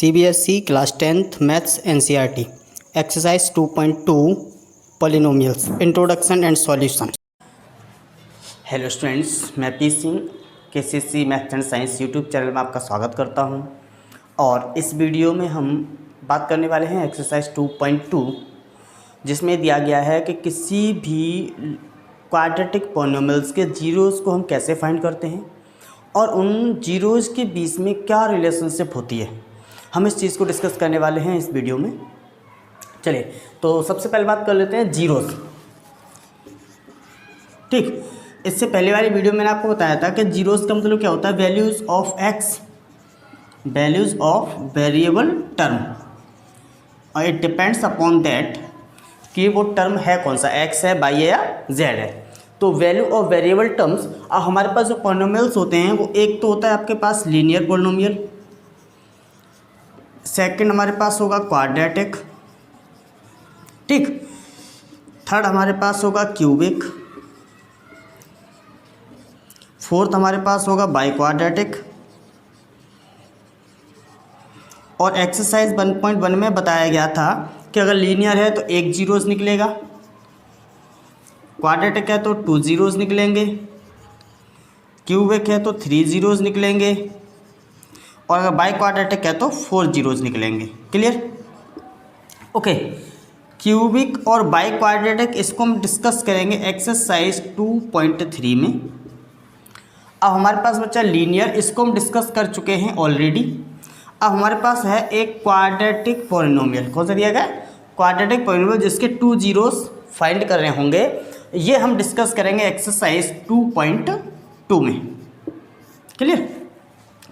CBSE class 10th maths NCERT exercise 2.2 polynomials introduction and solution. Hello students, मैं P Singh KCSE maths and science YouTube channel में आपका स्वागत करता हूं। और इस वीडियो में हम बात करने वाले हैं एक्सरसाइज 2.2, जिसमें दिया गया है कि किसी भी क्वाड्रेटिक पॉलिनोमियल्स के जीरोज़ को हम कैसे फाइंड करते हैं और उन जीरोज़ के बीच में क्या रिलेशनशिप होती है। हम इस चीज़ को डिस्कस करने वाले हैं इस वीडियो में। चलिए, तो सबसे पहले बात कर लेते हैं जीरोज़। ठीक, इससे पहले वाली वीडियो में मैंने आपको बताया था कि जीरोज़ का मतलब क्या होता है, values of x, values of variable term, और इट डिपेंड्स अपॉन दैट कि वो टर्म है कौन सा, एक्स है, वाई है या जेड है। तो वैल्यू ऑफ वेरिएबल टर्म्स, अब हमारे पास जो पॉलिनोमियल्स होते हैं वो एक तो होता है आपके पास लीनियर पॉलिनोमियल, सेकंड हमारे पास होगा क्वाड्रेटिक, ठीक, थर्ड हमारे पास होगा क्यूबिक, फोर्थ हमारे पास होगा बाई क्वाड्रेटिक। और एक्सरसाइज 1.1 में बताया गया था कि अगर लीनियर है तो एक जीरोज़ निकलेगा, क्वाड्रेटिक है तो 2 जीरोज़ निकलेंगे, क्यूबिक है तो 3 जीरोज़ निकलेंगे, और अगर बाई क्वाड्रेटिक है तो 4 जीरोज़ निकलेंगे। क्लियर? ओके, क्यूबिक और बाई क्वाड्रेटिक इसको हम डिस्कस करेंगे एक्सरसाइज 2.3 में। अब हमारे पास बच्चा लीनियर, इसको हम डिस्कस कर चुके हैं ऑलरेडी। अब हमारे पास है एक क्वाड्रेटिक पॉलिनोमियल। कौन सा दिया गया? क्वाड्रेटिक पॉलिनोमियल, जिसके 2 जीरोज़ फाइंड कर रहे होंगे। ये हम डिस्कस करेंगे एक्सरसाइज 2.2 में। क्लियर?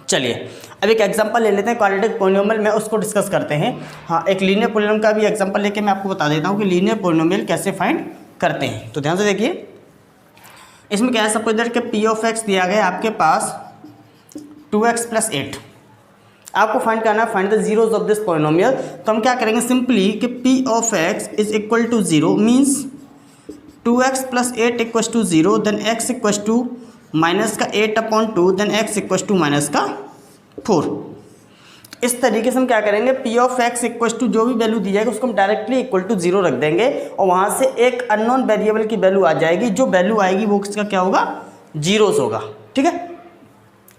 चलिए, अब एक एग्जांपल ले लेते हैं क्वाड्रेटिक पॉलिनोमियल में, उसको डिस्कस करते हैं। हाँ, एक लीनियर पॉलिनोमियल का भी एग्जांपल लेके मैं आपको बता देता हूँ कि लीनियर पॉलिनोमियल कैसे फाइंड करते हैं। तो ध्यान से देखिए, इसमें क्या है, सपोज दैट कि पी ऑफ एक्स दिया गया आपके पास 2x + 8। आपको फाइंड करना है find the zeros of this polynomial. तो हम क्या करेंगे सिंपली कि P of X is equal to 0 means 2x + 8 = 0, then x equal to minus का 8/2, then x equal to minus का 4। इस तरीके से हम क्या करेंगे, P of x equal to जो भी वैल्यू दी जाएगी उसको हम डायरेक्टली इक्वल टू 0 रख देंगे, और वहाँ से एक अननोन वेरिएबल की वैल्यू आ जाएगी। जो वैल्यू आएगी वो उसका क्या होगा, जीरोस होगा। ठीक है,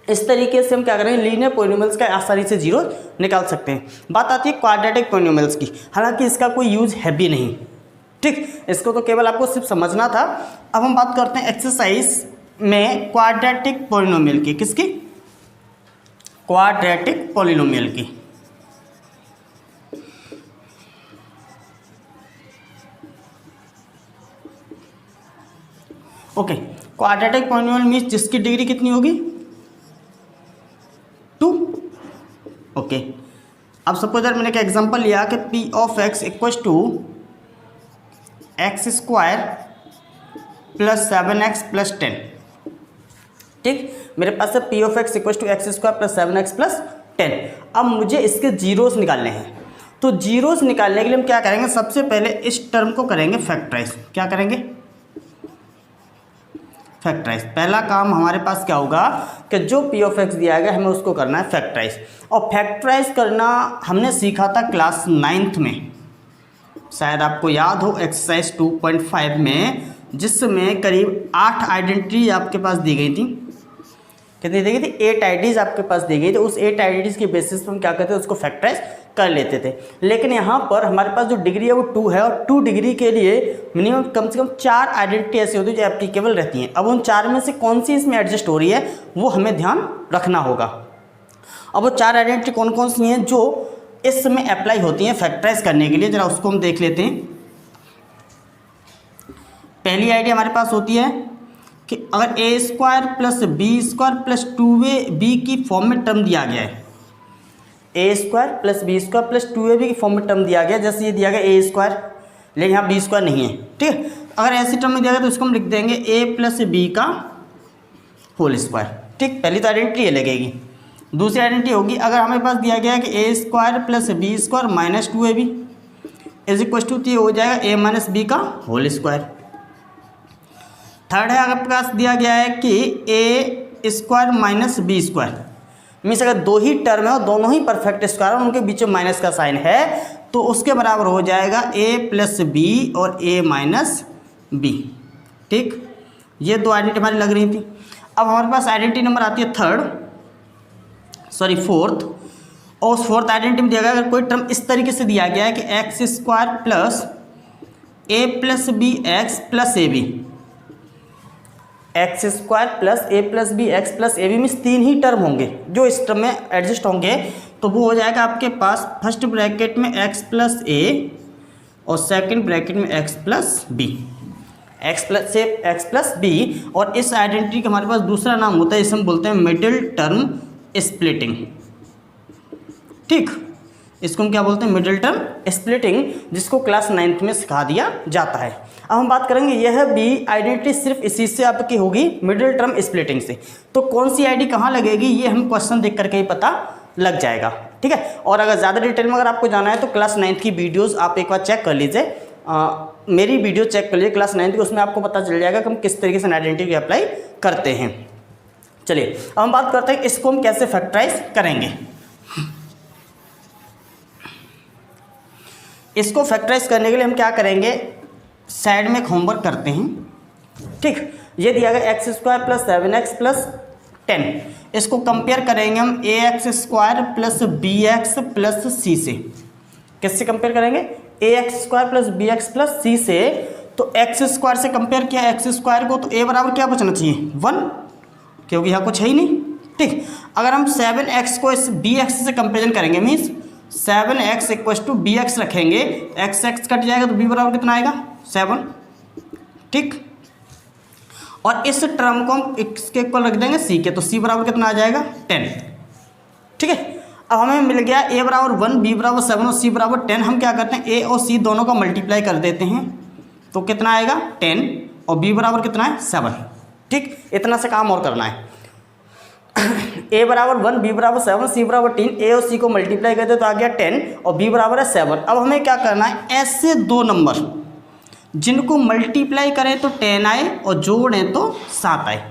इस तरीके से हम क्या करेंगे, लीनियर पॉलिनोमियल्स का आसानी से जीरो निकाल सकते हैं। बात आती है क्वाड्रेटिक पॉलिनोमियल्स की, हालांकि इसका कोई यूज है भी नहीं। ठीक, इसको तो केवल आपको सिर्फ समझना था। अब हम बात करते हैं एक्सरसाइज में क्वाड्रेटिक पॉलिनोमियल की। किसकी? क्वाड्रेटिक पॉलिनोमियल की। ओके, क्वाड्रेटिक पॉलिनोमियल मीन्स जिसकी डिग्री कितनी होगी, 2। ओके, अब सपोज दैट मैंने एक एग्जांपल लिया कि P of x equal to x² + 7x + 10। ठीक, मेरे पास है P of x equal to x² + 7x + 10। अब मुझे इसके जीरोस निकालने हैं। तो जीरोस निकालने के लिए हम क्या करेंगे, सबसे पहले इस टर्म को करेंगे फैक्टराइज। क्या करेंगे? फैक्टराइज। पहला काम हमारे पास क्या होगा कि जो पी ऑफ एक्स दिया गया हमें उसको करना है फैक्टराइज। और फैक्टराइज करना हमने सीखा था क्लास 9th में, शायद आपको याद हो, एक्सरसाइज 2.5 में, जिसमें करीब 8 आइडेंटिटी आपके पास दी गई थी। कितनी दी गई थी? 8 आइडेंटिटीज आपके पास दी गई थी। उस 8 आइडेंटिटीज के बेसिस पर हम क्या करते थे, उसको फैक्टराइज कर लेते थे। लेकिन यहाँ पर हमारे पास जो डिग्री है वो 2 है, और 2 डिग्री के लिए मिनिमम कम से कम 4 आइडेंटिटी ऐसी होती है जो एप्लीकेबल रहती हैं। अब उन 4 में से कौन सी इसमें एडजस्ट हो रही है वो हमें ध्यान रखना होगा। अब वो 4 आइडेंटिटी कौन कौन सी हैं जो इस समय अप्लाई होती हैं फैक्टराइज करने के लिए, जरा उसको हम देख लेते हैं। पहली आइडिया हमारे पास होती है कि अगर a² + b² + 2ab की फॉर्म में टर्म दिया गया है, a² + b² + 2ab की फॉर्म में टर्म दिया गया, जैसे ये दिया गया a², लेकिन यहाँ b² नहीं है। ठीक है, अगर ऐसे टर्म में दिया गया तो इसको हम लिख देंगे a + b का होल स्क्वायर। ठीक, पहली तो आइडेंटिटी ये लगेगी। दूसरी आइडेंटिटी होगी, अगर हमारे पास दिया गया है कि a² + b² - 2ab is equal to, हो जाएगा a - b का होल स्क्वायर। थर्ड है, अगर आपके पास दिया गया है कि a² - b², मीन्स अगर दो ही टर्म है और दोनों ही परफेक्ट स्क्वायर और उनके बीच में माइनस का साइन है तो उसके बराबर हो जाएगा a प्लस बी और a माइनस बी। ठीक, ये दो आइडेंटिटी हमारी लग रही थी। अब हमारे पास आइडेंटिटी नंबर आती है फोर्थ, और उस फोर्थ आइडेंटिटी में दिया गया अगर कोई टर्म इस तरीके से दिया गया है कि X square plus A plus B x plus A B, X square plus A plus B x plus A B means तीन ही टर्म होंगे जो इस टर्म में एडजस्ट होंगे, तो वो हो जाएगा आपके पास फर्स्ट ब्रैकेट में एक्स प्लस ए और सेकंड ब्रैकेट में X plus B, x plus B. और इस आइडेंटिटी का हमारे पास दूसरा नाम होता है, इसे हम बोलते हैं मिडिल टर्म स्प्लिटिंग। ठीक, इसको हम क्या बोलते हैं, मिडिल टर्म स्प्लिटिंग, जिसको क्लास 9th में सिखा दिया जाता है। अब हम बात करेंगे यह भी आइडेंटिटी सिर्फ इसी से आपकी होगी, मिडिल टर्म स्प्लिटिंग से। तो कौन सी आईडी कहाँ लगेगी ये हम क्वेश्चन देख करके ही पता लग जाएगा। ठीक है, और अगर ज़्यादा डिटेल में अगर आपको जाना है तो क्लास 9th की वीडियोज़ आप एक बार चेक कर लीजिए, मेरी वीडियो चेक कर लीजिए क्लास 9th की, उसमें आपको पता चल जाएगा कि हम किस तरीके से आइडेंटिटी अप्लाई करते हैं। चलिए अब हम बात करते हैं इसको हम कैसे फैक्टराइज करेंगे। इसको फैक्टराइज करने के लिए हम क्या करेंगे, साइड में एक होमवर्क करते हैं। ठीक, ये दिया गया x square plus 7x plus 10, इसको कंपेयर करेंगे हम a x square plus B x plus c से। किससे कंपेयर करेंगे, a x square plus B x plus c से। तो एक्स स्क्वायर से कंपेयर किया एक्स स्क्वायर को, तो ए बराबर क्या बचना चाहिए 1, क्योंकि यहाँ कुछ है ही नहीं। ठीक, अगर हम 7x को इस बी एक्स से कंपेरिजन करेंगे means 7x equal to B X रखेंगे, एक्स एक्स कट जाएगा तो b बराबर कितना आएगा 7। ठीक, और इस टर्म को हम इसके इक्वल रख देंगे c के, तो c बराबर कितना आ जाएगा 10। ठीक है, अब हमें मिल गया a बराबर 1, b बराबर 7 और c बराबर 10। हम क्या करते हैं a और c दोनों का मल्टीप्लाई कर देते हैं, तो कितना आएगा 10 और b बराबर कितना है 7। ठीक, इतना से काम और करना है। a बराबर 1, b बराबर 7, c बराबर 3, a और c को मल्टीप्लाई करते तो आ गया 10 और b बराबर है 7। अब हमें क्या करना है, ऐसे दो नंबर जिनको मल्टीप्लाई करें तो 10 आए और जोड़ें तो 7 आए,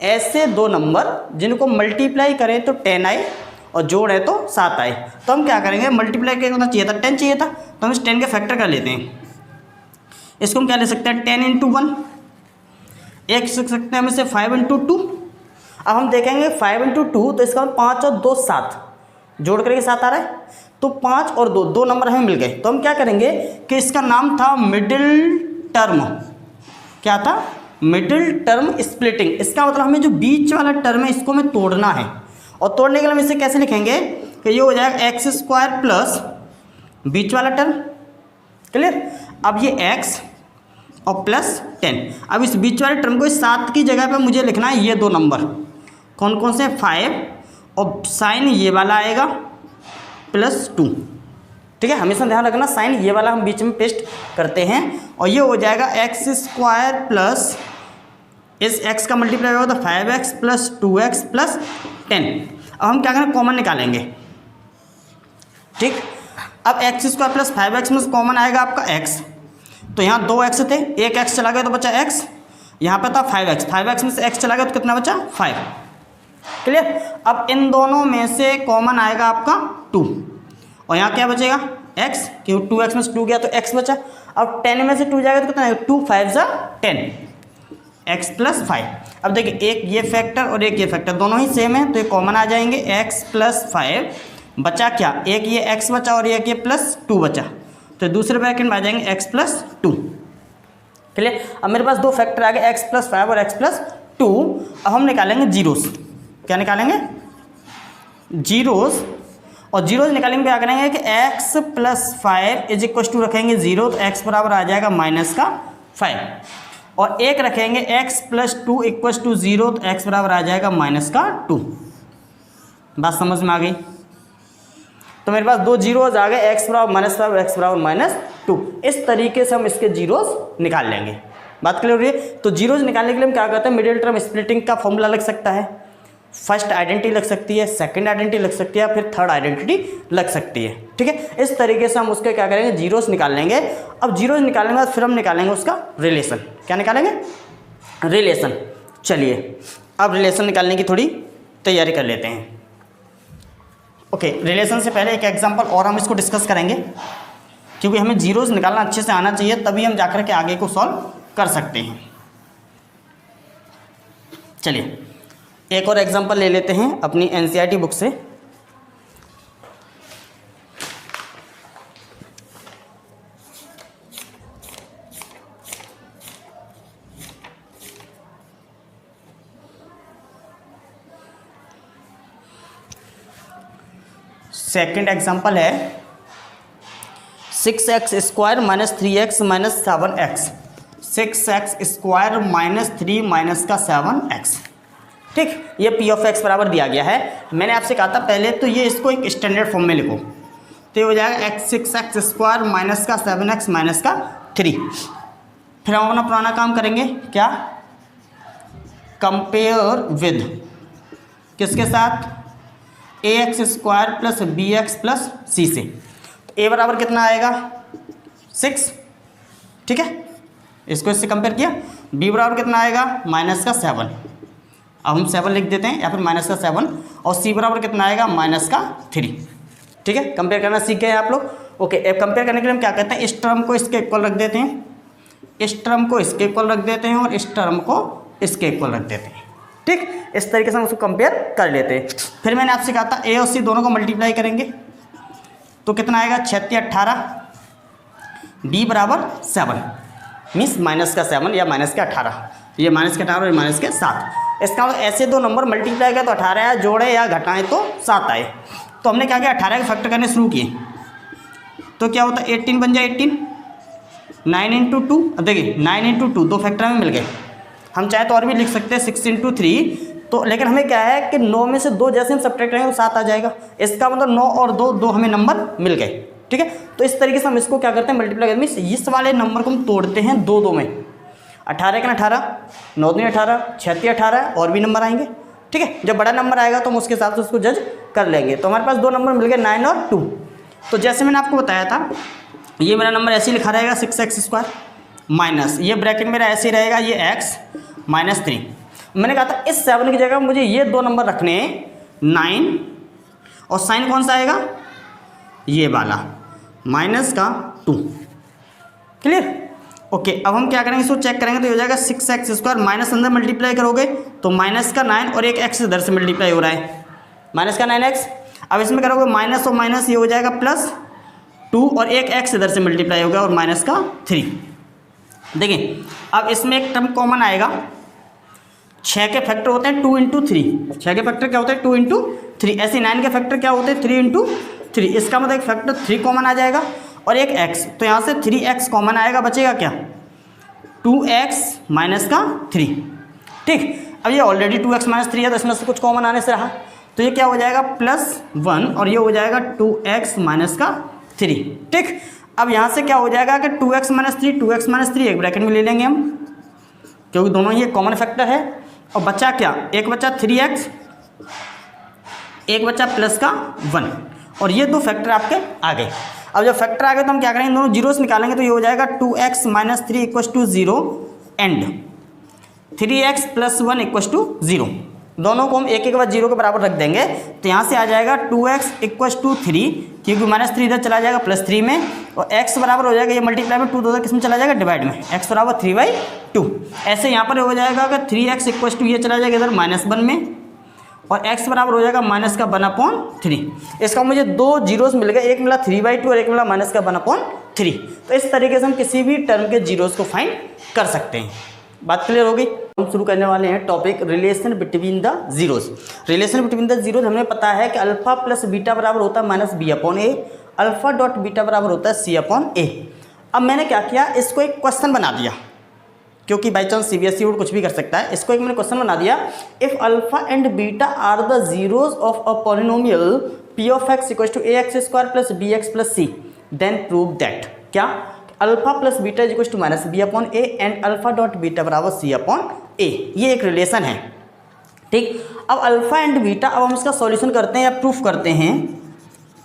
ऐसे दो नंबर जिनको मल्टीप्लाई करें तो 10 आए और जोड़ें तो 7 आए। तो हम क्या करेंगे, मल्टीप्लाई करना चाहिए था 10 चाहिए था, तो हम इस 10 के फैक्टर कर लेते हैं। इसको हम क्या ले सकते हैं 10 × 1, एक लिख सकते हैं हम इसे 5 × 2। अब हम देखेंगे 5 × 2 तो इसका 5 और 2 7, जोड़ करके 7 आ रहा है, तो 5 और 2 दो नंबर हमें मिल गए। तो हम क्या करेंगे कि इसका नाम था मिडिल टर्म। क्या था, मिडिल टर्म स्प्लिटिंग। इसका मतलब हमें जो बीच वाला टर्म है इसको हमें तोड़ना है, और तोड़ने के लिए हम इसे कैसे लिखेंगे कि ये हो जाएगा एक्स स्क्वायर प्लस बीच वाला टर्म। क्लियर, अब ये x और प्लस 10। अब इस बीच वाले टर्म को इस 7 की जगह पे मुझे लिखना है ये दो नंबर, कौन कौन से 5 और साइन ये वाला आएगा प्लस 2। ठीक है, हमेशा ध्यान रखना साइन ये वाला हम बीच में पेस्ट करते हैं, और ये हो जाएगा एक्स स्क्वायर प्लस इस x का मल्टीप्लाई होगा तो 5x प्लस 2x प्लस 10। अब हम क्या करें, कॉमन निकालेंगे। ठीक, अब एक्स स्क्वायर प्लस 5x में कॉमन आएगा आपका x, तो यहाँ 2x थे, एक x चला गया तो बचा x, यहाँ पे था 5x में से x चला गया तो कितना बचा 5। क्लियर, अब इन दोनों में से कॉमन आएगा आपका 2, और यहाँ क्या बचेगा x, क्योंकि 2x में से 2 गया तो x बचा। अब 10 में से 2 जाएगा तो कितना आएगा 2 5 = 10, x प्लस 5। अब देखिए एक ये फैक्टर और एक ये फैक्टर दोनों ही सेम है, तो ये कॉमन आ जाएंगे, x प्लस 5 बचा क्या, एक ये x बचा और एक ये प्लस 2 बचा, तो दूसरे ब्रैकेट में आ जाएंगे x प्लस 2। क्लियर, अब मेरे पास दो फैक्टर आ गए x प्लस 5 और x प्लस 2। अब हम निकालेंगे जीरोस। क्या निकालेंगे, जीरोस, और जीरोस निकालेंगे क्या करेंगे कि x प्लस 5 = रखेंगे 0, तो x बराबर आ जाएगा -5, और एक रखेंगे x प्लस 2 = 0, तो x बराबर आ जाएगा -2। बात समझ में आ गई, तो मेरे पास दो जीरोज आ गए, x बराबर -5 और x बराबर -2। इस तरीके से हम इसके जीरोज निकाल लेंगे। बात क्लियर हो रही है, तो जीरोज निकालने के लिए हम क्या करते हैं, मिडिल टर्म स्प्लिटिंग का फॉर्मूला लग सकता है, फर्स्ट आइडेंटिटी लग सकती है, सेकंड आइडेंटिटी लग सकती है, फिर थर्ड आइडेंटिटी लग सकती है। ठीक है, इस तरीके से हम उसके क्या करेंगे, जीरोस निकाल लेंगे। अब जीरोस निकालने के बाद फिर हम निकालेंगे उसका रिलेशन। क्या निकालेंगे, रिलेशन। चलिए अब रिलेशन निकालने की थोड़ी तैयारी कर लेते हैं। ओके, रिलेशन से पहले एक एग्जांपल और हम इसको डिस्कस करेंगे, क्योंकि हमें जीरोस निकालना अच्छे से आना चाहिए, तभी हम जाकर के आगे को सॉल्व कर सकते हैं। चलिए एक और एग्जांपल ले लेते हैं अपनी एनसीईआरटी बुक से। सेकंड एग्जांपल है 6x square minus 3x minus 7x। 6x square minus 3 minus का 7x। ठीक, ये p ऑफ x बराबर दिया गया है। मैंने आपसे कहा था पहले तो ये इसको एक स्टैंडर्ड फॉर्म में लिखो, तो ये हो जाएगा 6x स्क्वायर माइनस का 7x माइनस का 3। फिर हम अपना पुराना काम करेंगे, क्या, कंपेयर विद किसके साथ, ax square plus bx plus c से। a बराबर कितना आएगा 6, ठीक है, इसको इससे कंपेयर किया। b बराबर कितना आएगा माइनस का 7, अब हम 7 लिख देते हैं या फिर माइनस का 7, और c बराबर कितना आएगा माइनस का 3। ठीक है, कंपेयर करना सीख गए आप लोग। ओके, अब कंपेयर करने के लिए हम क्या करते हैं, इस टर्म को इसके इक्वल रख देते हैं, इस टर्म को इसके इक्वल रख देते हैं, और इस टर्म को इसके इक्वल रख देते हैं। ठीक, इस तरीके से हम उसको कंपेयर कर लेते हैं। फिर मैंने आपसे कहा था a और c दोनों को मल्टीप्लाई करेंगे तो कितना आएगा 6 × 18, b बराबर 7 मीन्स माइनस का 7 या माइनस का 18, ये माइनस के 18 और ये माइनस के 7। इसका मतलब ऐसे दो नंबर मल्टीप्लाई करें तो 18 या जोड़े या घटाएं तो 7 आए। तो हमने क्या किया, 18 के फैक्टर करने शुरू किए, तो क्या होता है 18 बन जाए 18, 9 × 2, देखिए 9 × 2 दो फैक्टर में मिल गए। हम चाहे तो और भी लिख सकते हैं 6 × 3, तो लेकिन हमें क्या है कि 9 में से 2 जैसे हम सब्ट्रैक्ट करेंगे तो 7 आ जाएगा। इसका मतलब 9 और 2 दो हमें नंबर मिल गए। ठीक है, तो इस तरीके से हम इसको क्या करते हैं, मल्टीप्लाई करते हैं। इस वाले नंबर को हम तोड़ते हैं दो में, 18 × 18, 9 × 18, 6 × 18 और भी नंबर आएंगे। ठीक है, जब बड़ा नंबर आएगा तो हम उसके हिसाब से उसको जज कर लेंगे। तो हमारे पास दो नंबर मिल गए 9 और 2। तो जैसे मैंने आपको बताया था, ये मेरा नंबर ऐसे ही लिखा रहेगा 6x स्क्वायर माइनस, ये ब्रैकेट मेरा ऐसे ही रहेगा, ये x माइनस 3। मैंने कहा था इस 7 की जगह मुझे ये दो नंबर रखने हैं 9, और साइन कौन सा आएगा, ये वाला माइनस का 2। क्लियर। ओके, अब हम क्या करेंगे, इसको चेक करेंगे तो हो जाएगा 6x स्क्वायर माइनस अंदर मल्टीप्लाई करोगे तो माइनस का 9 और एक x इधर से मल्टीप्लाई हो रहा है, माइनस का 9x। अब इसमें करोगे माइनस और माइनस, ये हो जाएगा प्लस 2 और एक x इधर से मल्टीप्लाई होगा और माइनस का 3। देखिए अब इसमें एक टर्म कॉमन आएगा, 6 के फैक्टर होते हैं 2 × 3, 6 के फैक्टर क्या होते हैं 2 × 3, ऐसे 9 के फैक्टर क्या होते हैं 3 × 3। इसका मतलब एक फैक्टर 3 कॉमन आ जाएगा और एक x, तो यहाँ से 3x कॉमन आएगा, बचेगा क्या 2x माइनस का 3। ठीक, अब ये ऑलरेडी 2x माइनस 3 है तो इसमें से कुछ कॉमन आने से रहा, तो ये क्या हो जाएगा +1 और ये हो जाएगा 2x माइनस का 3। ठीक, अब यहाँ से क्या हो जाएगा कि 2x माइनस 3, 2x माइनस 3 एक ब्रैकेट में ले लेंगे हम, क्योंकि दोनों ही कॉमन फैक्टर है। और बचा क्या, एक बचा 3x, एक बचा प्लस का 1, और ये दो फैक्टर आपके आ गए। अब जब फैक्टर आ गए तो हम क्या करेंगे, दोनों जीरोस निकालेंगे, तो ये हो जाएगा 2x माइनस 3 = 0 एंड 3x + 1 = 0। दोनों को हम एक बाद 0 के बराबर रख देंगे, तो यहाँ से आ जाएगा 2x = 3, क्योंकि -3 इधर चला जाएगा +3 में, और x बराबर हो जाएगा, ये मल्टीप्लाई में 2 दो किस में चला जाएगा, डिवाइड में, x बराबर 3/2। ऐसे यहाँ पर हो जाएगा कि 3x = ये चला जाएगा इधर -1 में, और x बराबर हो जाएगा -1/3। इसका मुझे दो जीरोस मिल गए, एक मिला 3/2 और एक मिला -1/3। तो इस तरीके से हम किसी भी टर्म के जीरोस को फाइंड कर सकते हैं। बात क्लियर हो गई। हम शुरू करने वाले हैं topic relation between the zeros. Relation between the zeros हमें पता है कि अल्फा प्लस बीटा बराबर होता है -b/a, अल्फा डॉट बीटा बराबर होता है c/a। अब मैंने क्या किया, इसको एक क्वेश्चन बना दिया, क्योंकि बाई चांस CBSE बोर्ड कुछ भी कर सकता है। इसको एक मैंने क्वेश्चन बना दिया, if alpha and beta are the zeros of a polynomial p of x = ax² + bx + c, then prove that क्या, alpha plus beta = -b/a and alpha dot beta बराबर c/a। ये एक रिलेशन है। ठीक, अब अल्फा एंड बीटा, अब हम इसका सॉल्यूशन करते हैं या प्रूफ करते हैं,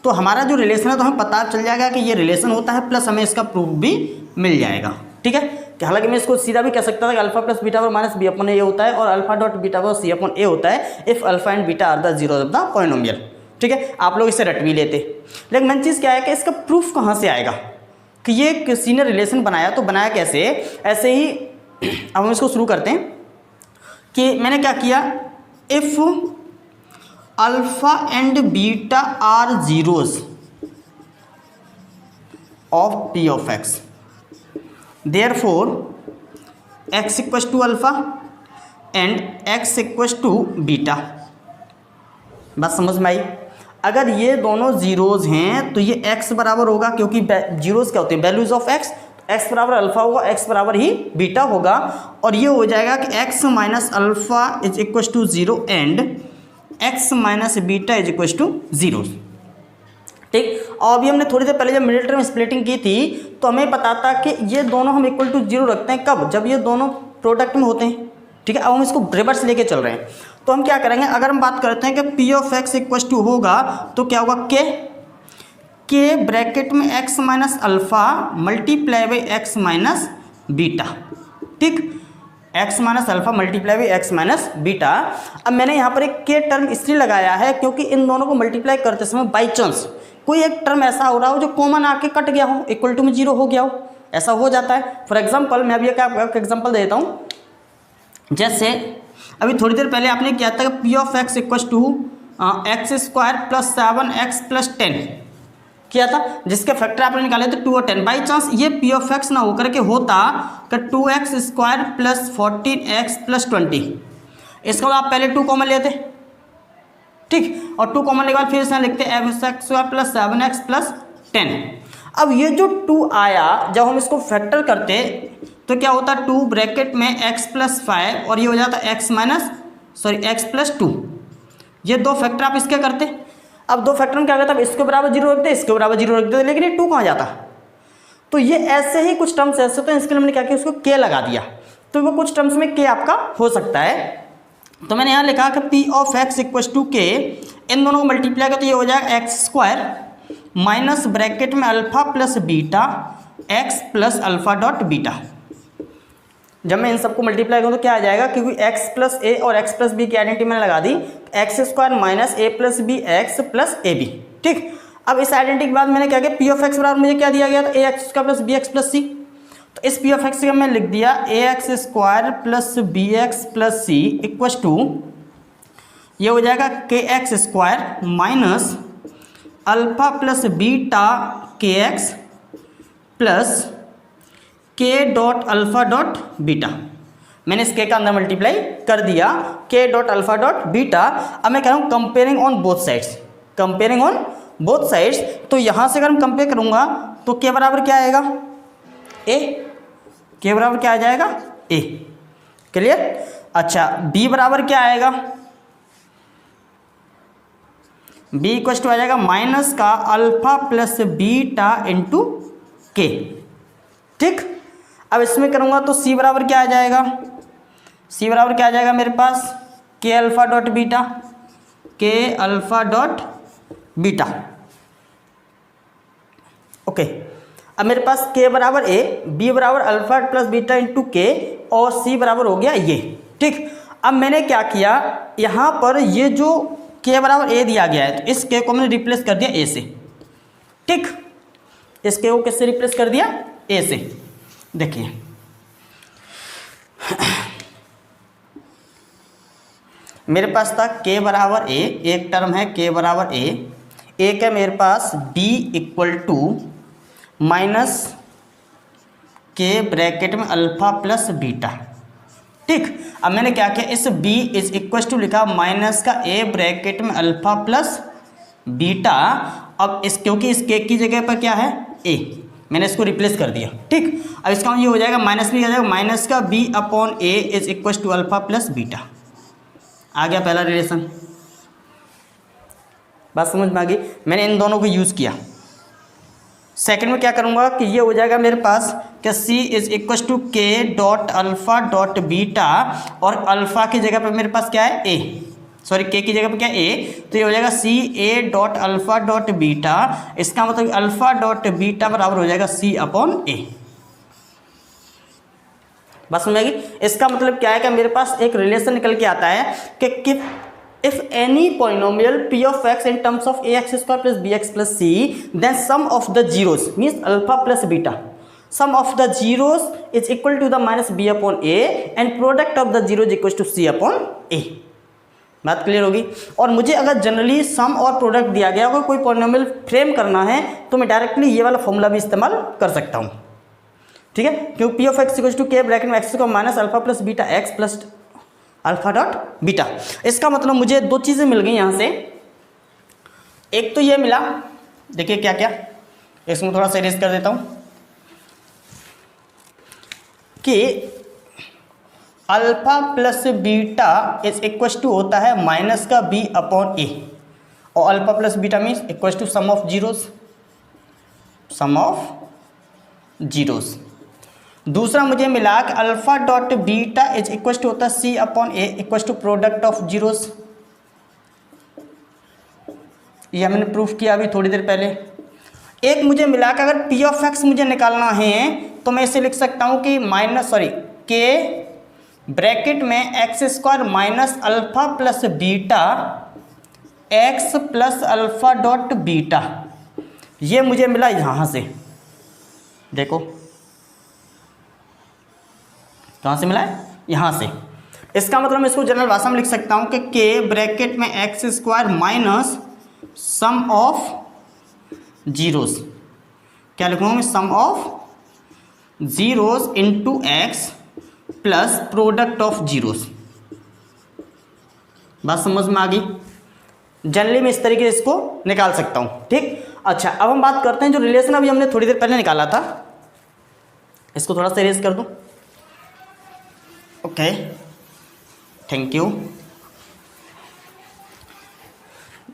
तो हमारा जो रिलेशन है तो हमें पता चल जाएगा कि ये रिलेशन होता है, प्लस हमें इसका प्रूफ भी मिल जाएगा। ठीक है, कि हालांकि मैं इसको सीधा भी कह सकता था कि अल्फा प्लस बीटा बराबर -b/a होता है और अल्फा डॉट बीटा बराबर c/a होता है if alpha and beta are the zeros of the polynomial. ठीक है, आप लोग इसे रट भी लेते। लेकिन मेन चीज़ क्या है कि इसका प्रूफ कहाँ से आएगा कि ये किसी ने रिलेशन बनाया, तो बनाया कैसे, ऐसे ही अब हम इसको शुरू करते हैं कि मैंने क्या किया, if alpha and beta are zeros of P of X, therefore X equals to alpha and X equals to beta. बात समझ में आई? अगर ये दोनों जीरोज हैं तो ये x बराबर होगा, क्योंकि जीरोज क्या होते हैं, वैल्यूज ऑफ x, x बराबर अल्फा होगा, x बराबर ही बीटा होगा, और ये हो जाएगा कि x minus alpha is equal to zero and x minus beta is equal to zero. ठीक, और अभी हमने थोड़ी देर पहले जब मिडिल टर्म स्प्लिटिंग की थी तो हमें पता था कि ये दोनों हम इक्वल टू जीरो रखते हैं, कब, जब ये दोनों प्रोडक्ट में होते हैं। ठीक है, अब हम इसको रिवर्स लेके चल रहे हैं, तो हम क्या करेंगे, अगर हम बात करते हैं कि P of x equal to होगा तो क्या होगा, के ब्रैकेट में x minus alpha multiply by x minus beta. ठीक, x minus alpha multiply by x minus beta. अब मैंने यहाँ पर एक के टर्म इसलिए लगाया है क्योंकि इन दोनों को मल्टीप्लाई करते समय बाई चांस कोई एक टर्म ऐसा हो रहा हो जो कॉमन आके कट गया हो, इक्वल टू में जीरो हो गया हो, ऐसा हो जाता है। फॉर एग्जाम्पल मैं अभी एक एग्जाम्पल देता हूँ, जैसे अभी थोड़ी देर पहले आपने किया था कि P of x equal to x square plus 7x plus 10 किया था, जिसके फैक्टर आपने निकाले थे 2 और 10। बाई चांस ये पी ऑफ एक्स ना होकर के होता कि 2x square plus 14x plus 20, इसका आप पहले 2 कॉमन लेते, ठीक, और 2 कॉमन लेने के बाद फिर इसमें लिखते x square plus 7x plus 10। अब ये जो 2 आया, जब हम इसको फैक्टर करते तो क्या होता, 2 ब्रैकेट में x प्लस 5 और ये हो जाता x प्लस 2। ये दो फैक्टर आप इसके करते, अब दो फैक्टर में क्या करता है, इसके बराबर जीरो रखते, इसके बराबर जीरो रखते, लेकिन ये 2 कहाँ जाता। तो ये ऐसे ही कुछ टर्म्स ऐसे होते हैं, इसके लिए हमने क्या किया, उसको k लगा दिया, तो वो कुछ टर्म्स में k आपका हो सकता है। तो मैंने यहाँ लिखा कि P of x equal to k, इन दोनों को मल्टीप्लाई कर तो ये हो जाएगा एक्स स्क्वायर माइनस ब्रैकेट में alpha plus beta x plus alpha dot beta. जब मैं इन सबको मल्टीप्लाई करूँ तो क्या आ जाएगा, क्योंकि x प्लस ए और x प्लस बी की आइडेंटिटी मैंने लगा दी, x square minus a plus B x plus A b. ठीक, अब इस आइडेंटिटी के बाद मैंने क्या किया, पी ऑफ एक्स बराबर मुझे क्या दिया गया था, a x square plus B x plus c. तो इस पी ऑफ एक्स का मैं लिख दिया a x square plus B x plus c equal to, ये हो जाएगा k x square minus alpha plus beta k x plus k dot alpha dot beta. मैंने इस के का अंदर मल्टीप्लाई कर दिया, के डॉट अल्फा डॉट बीटा। अब मैं कह रहा हूँ comparing on both sides, comparing on both sides. तो यहाँ से अगर हम कंपेयर करूँगा तो के बराबर क्या आएगा, ए, के बराबर क्या आ जाएगा, ए। क्लियर? अच्छा, बी बराबर क्या आएगा, बी इक्वल टू आ जाएगा माइनस का अल्फा प्लस बीटा इंटू के। ठीक, अब इसमें करूँगा तो सी बराबर क्या आ जाएगा, सी बराबर क्या आ जाएगा मेरे पास, के अल्फ़ा डॉट बीटा, के अल्फ़ा डॉट बीटा। ओके, अब मेरे पास के बराबर ए, बी बराबर अल्फ़ा प्लस बीटा इंटू के, और सी बराबर हो गया ये। ठीक, अब मैंने क्या किया, यहाँ पर ये जो के बराबर ए दिया गया है तो इस के को मैंने रिप्लेस कर दिया ए से। ठीक, इस के को किससे रिप्लेस कर दिया, ए से। देखिए मेरे पास था k बराबर a, एक टर्म है k बराबर a, एक है मेरे पास b इक्वल टू माइनस के ब्रैकेट में अल्फा प्लस बीटा। ठीक, अब मैंने क्या किया, इस b इज इक्वल टू लिखा माइनस का a ब्रैकेट में अल्फा प्लस बीटा। अब इस क्योंकि इस k की जगह पर क्या है a, मैंने इसको रिप्लेस कर दिया। ठीक, अब इसका ये हो जाएगा माइनस भी आ जाएगा, माइनस का b upon a is equal to alpha plus beta. आ गया पहला रिलेशन, बात समझ में आ गई। मैंने इन दोनों को यूज़ किया। सेकंड में क्या करूँगा कि ये हो जाएगा मेरे पास कि c इज इक्वल टू के डॉट अल्फा डॉट बीटा, और अल्फा की जगह पर मेरे पास क्या है a, सॉरी के की जगह पर क्या है a, तो ये हो जाएगा c a dot alpha dot beta. इसका मतलब अल्फा डॉट बीटा बराबर हो जाएगा सी अपॉन ए। बस समझ में आएगी। इसका मतलब क्या है कि मेरे पास एक रिलेशन निकल के आता है कि if any polynomial p of x in terms of ax square plus bx plus c, then sum of the zeros means alpha plus beta, sum of the zeros is equal to the minus b upon a and product of the zeros equals to c upon a। बात clear होगी। और मुझे अगर generally सम और product दिया गया अगर कोई पॉलिनोमियल फ्रेम करना है तो मैं डायरेक्टली ये वाला फॉर्मूला भी इस्तेमाल कर सकता हूँ, ठीक है, क्योंकि P of x equals to k bracket में एक्स को minus alpha plus beta x plus alpha dot beta. इसका मतलब मुझे दो चीज़ें मिल गई यहाँ से। एक तो ये मिला, देखिए क्या क्या, इसमें थोड़ा सा इरेज कर देता हूँ कि alpha plus beta is equals to होता है माइनस का बी अपॉन ए, और alpha plus beta means equals to sum of zeros, sum of zeros. दूसरा मुझे मिला कि alpha dot beta is equals to होता है c upon a equals to product of zeros. ये हमने प्रूफ किया अभी थोड़ी देर पहले। एक मुझे मिला कि अगर पी ऑफ एक्स मुझे निकालना है तो मैं इसे लिख सकता हूं कि के ब्रैकेट में x square minus alpha plus beta x plus alpha dot beta. ये मुझे मिला यहां से, देखो कहाँ से मिला है, यहाँ से। इसका मतलब मैं इसको जनरल भाषा में लिख सकता हूँ कि के ब्रैकेट में x square minus sum of zeros, क्या लिखूँगा मैं, sum of zeros into x plus product of zeros. बात समझ में आ गई। जनरली मैं इस तरीके से इसको निकाल सकता हूँ, ठीक। अच्छा, अब हम बात करते हैं जो रिलेशन अभी हमने थोड़ी देर पहले निकाला था, इसको थोड़ा सा इरेज कर दूँ। Okay, thank you.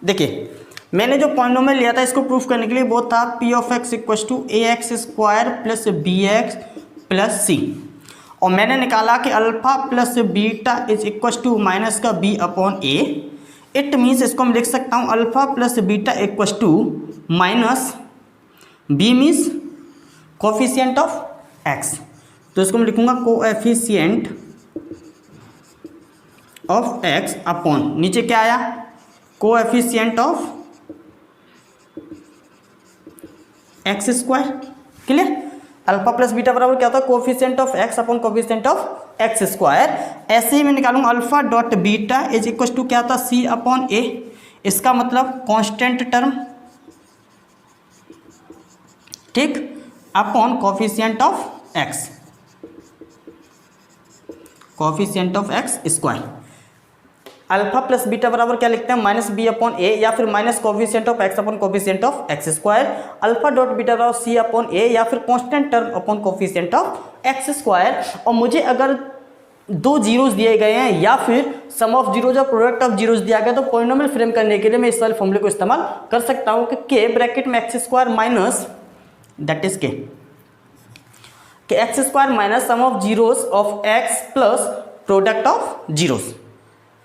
देखिए मैंने जो पॉलिनोमियल लिया था इसको प्रूफ करने के लिए वो था p of x equals to a x square plus B x plus c, और मैंने निकाला कि alpha plus beta is equals to minus का b upon a. It means इसको मैं लिख सकता हूँ alpha plus beta equals to minus b means coefficient of x, तो इसको मैं लिखूँगा कोएफिशिएंट ऑफ एक्स अपॉन नीचे क्या आया, coefficient of x square. Clear. Alpha plus beta बराबर क्या होता है, coefficient of x upon coefficient of x square. ऐसे ही मैं निकालूंगा alpha dot beta is equal to क्या था, सी अपॉन ए। इसका मतलब कांस्टेंट टर्म, ठीक, upon coefficient of x, coefficient of x square. Alpha plus beta बराबर क्या लिखते हैं, माइनस बी अपॉन ए या फिर minus coefficient of x upon coefficient of x square. Alpha dot beta बराबर सी अपॉन ए या फिर constant term upon coefficient of x square. और मुझे अगर दो जीरोस दिए गए हैं या फिर सम ऑफ जीरोज और प्रोडक्ट ऑफ जीरोस दिया गया तो पॉलिनोमियल फ्रेम करने के लिए मैं इस वाले फॉर्मूले को इस्तेमाल कर सकता हूँ कि के ब्रैकेट में x square minus that is k x square minus sum of zeros of x plus product of zeros.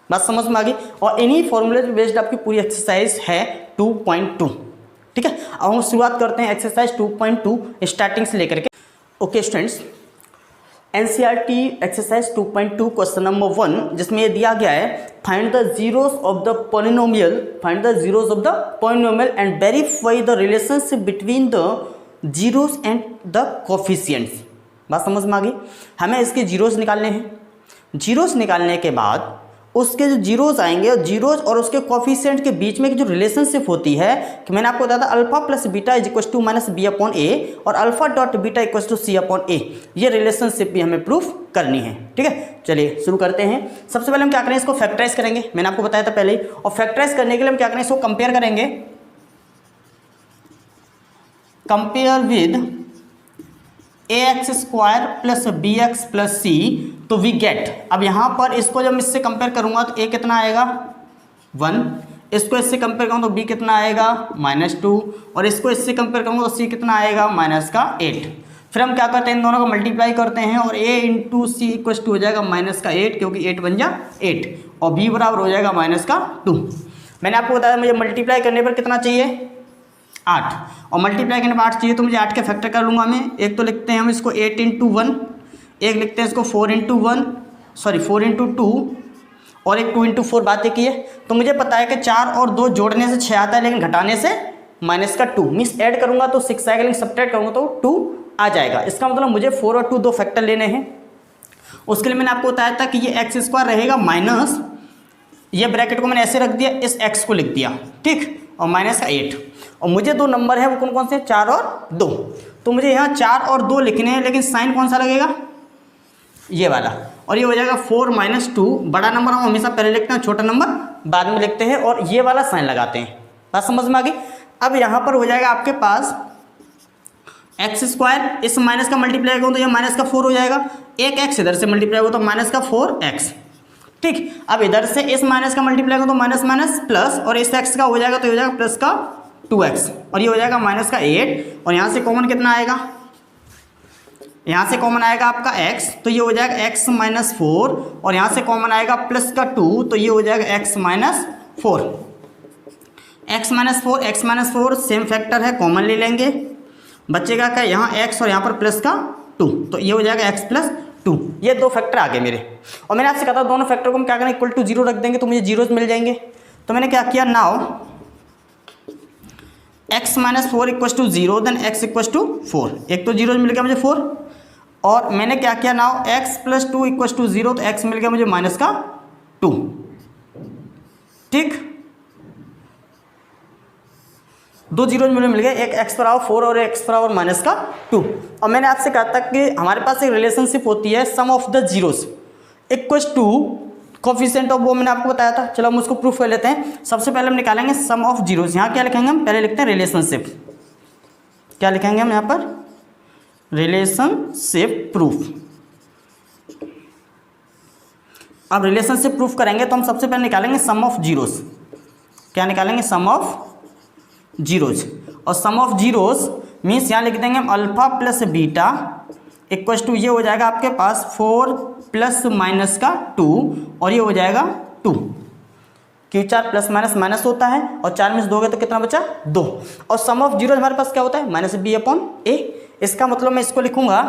बात समझ में आ गई। और इन्हीं फॉर्मूले पे बेस्ड आपकी पूरी एक्सरसाइज है 2.2, ठीक है। अब हम शुरुआत करते हैं एक्सरसाइज 2.2 स्टार्टिंग से लेकर के। Okay students, NCERT exercise 2.2 question number 1 जिसमें ये दिया गया है find the zeros of the polynomial, find the zeros of the polynomial and verify the relationship between the zeros and the coefficients. बात समझ में आ गई। हमें इसके जीरोस निकालने हैं। जीरोस निकालने के बाद उसके जो जीरोस आएंगे और जीरोस और उसके कोफिशिएंट के बीच में जो रिलेशनशिप होती है कि मैंने आपको बताया था alpha plus beta is equal to minus b upon a और alpha dot beta equal to c upon a. ये रिलेशनशिप भी हमें प्रूफ करनी है, ठीक है। चलिए शुरू करते हैं। सबसे पहले हम क्या करेंगे, इसको फैक्टराइज करेंगे, मैंने आपको बताया था पहले ही। और फैक्टराइज करने के लिए हम क्या करेंगे, इसको कंपेयर करेंगे, compare with a x square plus B x plus c, तो वी गेट। अब यहाँ पर इसको जब इससे कंपेयर करूँगा तो ए कितना आएगा 1, इसको इससे कंपेयर करूँ तो बी कितना आएगा -2, और इसको इससे कंपेयर करूँगा तो सी कितना आएगा -8। फिर हम क्या करते हैं, इन दोनों को मल्टीप्लाई करते हैं और a into c equal to हो जाएगा -8 क्योंकि 8 बन जा 8 और b बराबर हो जाएगा -2। मैंने आपको बताया मुझे मल्टीप्लाई करने पर कितना चाहिए 8, और मल्टीप्लाई करने पर 8 चाहिए तो मुझे 8 के फैक्टर कर लूँगा मैं। एक तो लिखते हैं हम इसको 8 इंटू 1, एक लिखते हैं इसको 4 इंटू 2, और एक 2 इंटू 4 बातें की है। तो मुझे पता है कि 4 और 2 जोड़ने से 6 आता है, लेकिन घटाने से माइनस का 2, मीन्स ऐड करूंगा तो 6 आएगा, लेकिन सब्ट्रैक्ट करूंगा तो 2 आ जाएगा। इसका मतलब मुझे 4 और 2 दो फैक्टर लेने हैं। उसके लिए मैंने आपको बताया था कि ये एक्स स्क्वायर रहेगा माइनस, ये ब्रैकेट को मैंने ऐसे रख दिया, इस एक्स को लिख दिया, ठीक, और माइनस का 8। और मुझे दो नंबर है वो कौन कौन से, 4 और 2। तो मुझे यहाँ 4 और 2 लिखने हैं, लेकिन साइन कौन सा लगेगा, ये वाला, और ये हो जाएगा 4 माइनस 2। बड़ा नंबर हम हमेशा पहले लिखते हैं, छोटा नंबर बाद में लिखते हैं, और ये वाला साइन लगाते हैं। बात समझ में आ गई। अब यहाँ पर हो जाएगा आपके पास एक्स स्क्वायर, इस माइनस का मल्टीप्लाई करूँ तो ये माइनस का 4 हो जाएगा, एक एक्स इधर से मल्टीप्लाई हो तो माइनस का 4x, ठीक। अब इधर से इस माइनस का मल्टीप्लाई करूँ तो माइनस माइनस प्लस, और इस एक्स का हो जाएगा तो हो जाएगा प्लस का 2x, और ये हो जाएगा माइनस का 8, और यहाँ से कॉमन कितना आएगा, यहाँ से कॉमन आएगा आपका x, तो ये हो जाएगा x माइनस 4, और यहाँ से कॉमन आएगा प्लस का 2, तो ये हो जाएगा x minus 4। x minus 4 same factor है, कॉमन ले लेंगे, बचेगा क्या, यहाँ x और यहाँ पर प्लस का 2, तो ये हो जाएगा x प्लस 2। ये दो फैक्टर आ गए मेरे, और मैंने आपसे कहा था दोनों फैक्टर को हम क्या करें, इक्वल टू 0 रख देंगे तो मुझे जीरोस मिल जाएंगे। तो मैंने क्या किया, now x minus 4 equal to 0, then x equal to 4, एक तो जीरो मिल गया मुझे 4, और मैंने क्या किया, now x plus 2 equal to 0, तो x मिल गया मुझे माइनस का 2, ठीक। दो जीरो मुझे मिल गए, एक एक्स पर आओ 4 और एक्स पर आओ माइनस का 2। और मैंने आपसे कहा था कि हमारे पास एक रिलेशनशिप होती है, sum of the zeros equals to coefficient of, वो मैंने आपको बताया था। चलो हम उसको प्रूफ कर लेते हैं। सबसे पहले हम निकालेंगे सम ऑफ जीरोस। यहाँ क्या लिखेंगे हम, पहले लिखते हैं रिलेशनशिप। क्या लिखेंगे हम यहाँ पर, रिलेशनशिप प्रूफ। अब रिलेशनशिप प्रूफ करेंगे तो हम सबसे पहले निकालेंगे सम ऑफ जीरोस। क्या निकालेंगे, सम ऑफ जीरोज। और सम ऑफ जीरोज मीन्स यहाँ लिख देंगे हम alpha plus beta equal to, ये हो जाएगा आपके पास 4 प्लस माइनस का 2, और ये हो जाएगा 2, क्यों 4 प्लस माइनस माइनस होता है, और 4 में से दोगे तो कितना बचा, 2। और सम ऑफ जीरोज हमारे पास क्या होता है, माइनस बी अपॉन ए। इसका मतलब मैं इसको लिखूंगा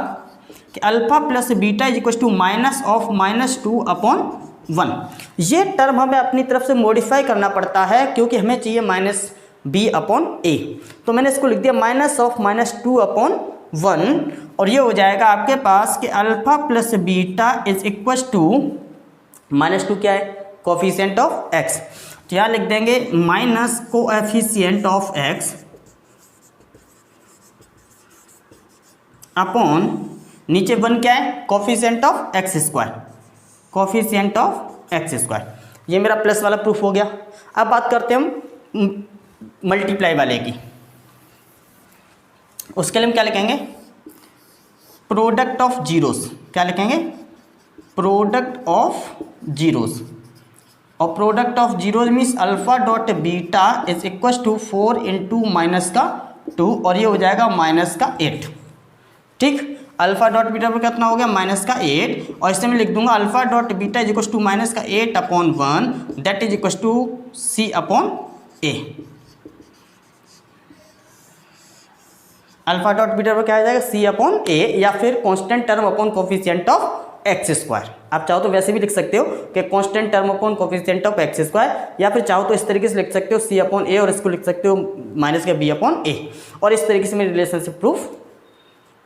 कि alpha plus beta is equal to minus of minus 2 upon 1। ये टर्म हमें अपनी तरफ से मॉडिफाई करना पड़ता है, क्योंकि हमें चाहिए माइनस बी अपॉन ए। तो मैंने इसको लिख दिया माइनस ऑफ माइनस 2 अपॉन 1, और ये हो जाएगा आपके पास कि alpha plus beta is equal to minus 2 क्या है, कोफिशिएंट ऑफ एक्स। तो यहाँ लिख देंगे minus coefficient of x upon नीचे 1 क्या है, coefficient of x square, coefficient of x square. ये मेरा प्लस वाला प्रूफ हो गया। अब बात करते हैं हम मल्टीप्लाई वाले की। उसके लिए हम क्या लिखेंगे, प्रोडक्ट ऑफ जीरोस। क्या लिखेंगे, प्रोडक्ट ऑफ जीरोस। और product of zeros means alpha dot beta is equal to 4 into minus का 2, और ये हो जाएगा माइनस का 8, ठीक। अल्फा डॉट बीटा पर कितना हो गया, माइनस का 8, और इससे मैं लिख दूंगा alpha dot beta is equal to minus का 8 upon 1, that is equal to c upon a. Alpha dot beta पर क्या आ जाएगा, सी अपॉन ए, या फिर constant term upon coefficient of x square. आप चाहो तो वैसे भी लिख सकते हो कि constant term upon coefficient of x square, या फिर चाहो तो इस तरीके से लिख सकते हो सी अपॉन ए, और इसको लिख सकते हो माइनस का बी अपॉन ए, और इस तरीके से मेरी रिलेशनशिप प्रूफ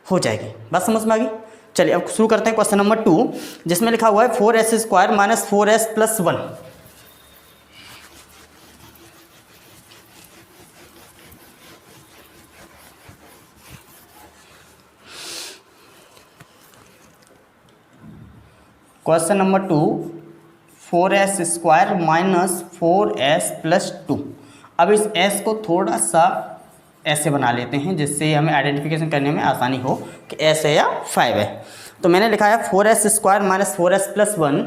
हो जाएगी। बात समझ में आ गई। चलिए अब शुरू करते हैं क्वेश्चन नंबर 2, जिसमें लिखा हुआ है 4s square minus 4s plus 1। Question number 2, 4s square minus 4s plus 2। अब इस s को थोड़ा सा ऐसे बना लेते हैं, जिससे हमें आइडेंटिफिकेशन करने में आसानी हो कि s है या 5 है। तो मैंने लिखा है 4s square minus 4s plus 1।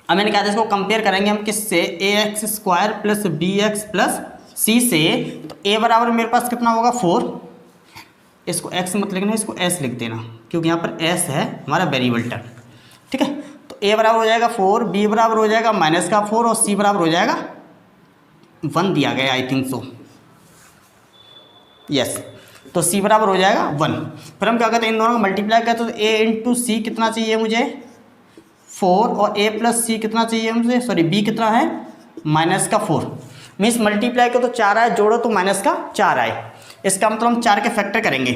अब मैंने कहा था इसको कंपेयर करेंगे हम किससे, ax square plus bx plus c से। तो a बराबर मेरे पास कितना होगा, 4। इसको x मत लिखना, इसको s लिख देना, क्योंकि यहाँ पर s है हमारा वेरिएबल टर्म, ठीक है। तो a बराबर हो जाएगा 4, b बराबर हो जाएगा माइनस का 4, और c बराबर हो जाएगा 1 दिया गया, आई थिंक सो, यस। तो c बराबर हो जाएगा 1। फिर हम क्या कहते हैं, इन दोनों को मल्टीप्लाई करते हैं, तो a इंटू सी कितना चाहिए मुझे, 4 और a प्लस सी कितना चाहिए हमसे, सॉरी b कितना है -4। मीन्स मल्टीप्लाई को तो 4 आए, जोड़ो तो -4 आए। इसका मतलब हम 4 के फैक्टर करेंगे।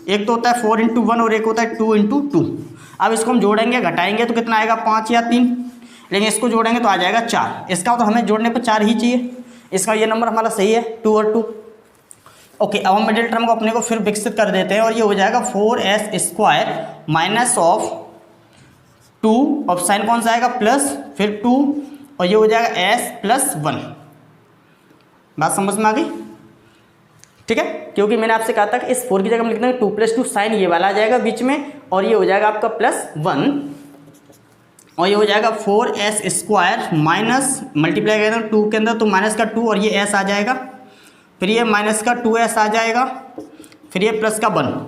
एक तो होता है 4 × 1 और एक होता है 2 × 2। अब इसको हम जोड़ेंगे घटाएंगे तो कितना आएगा 5 या 3, लेकिन इसको जोड़ेंगे तो आ जाएगा 4। इसका मतलब हमें जोड़ने पर 4 ही चाहिए। इसका ये नंबर हमारा सही है 2 और 2। ओके, अब हम मिडिल टर्म को अपने को फिर विकसित कर देते हैं और ये हो जाएगा 4s² माइनस ऑफ 2, अब साइन कौन सा आएगा प्लस, फिर 2 और ये हो जाएगा s + 1। बात समझ में आ गई? ठीक है, क्योंकि मैंने आपसे कहा था कि इस 4 की जगह हम लिख देंगे 2 + 2, साइन ये वाला आ जाएगा बीच में और ये हो जाएगा आपका +1 और ये हो जाएगा 4s² माइनस मल्टीप्लाई करेंगे 2 के अंदर तो -2 और ये s आ जाएगा, फिर ये -2s आ जाएगा, फिर ये +1।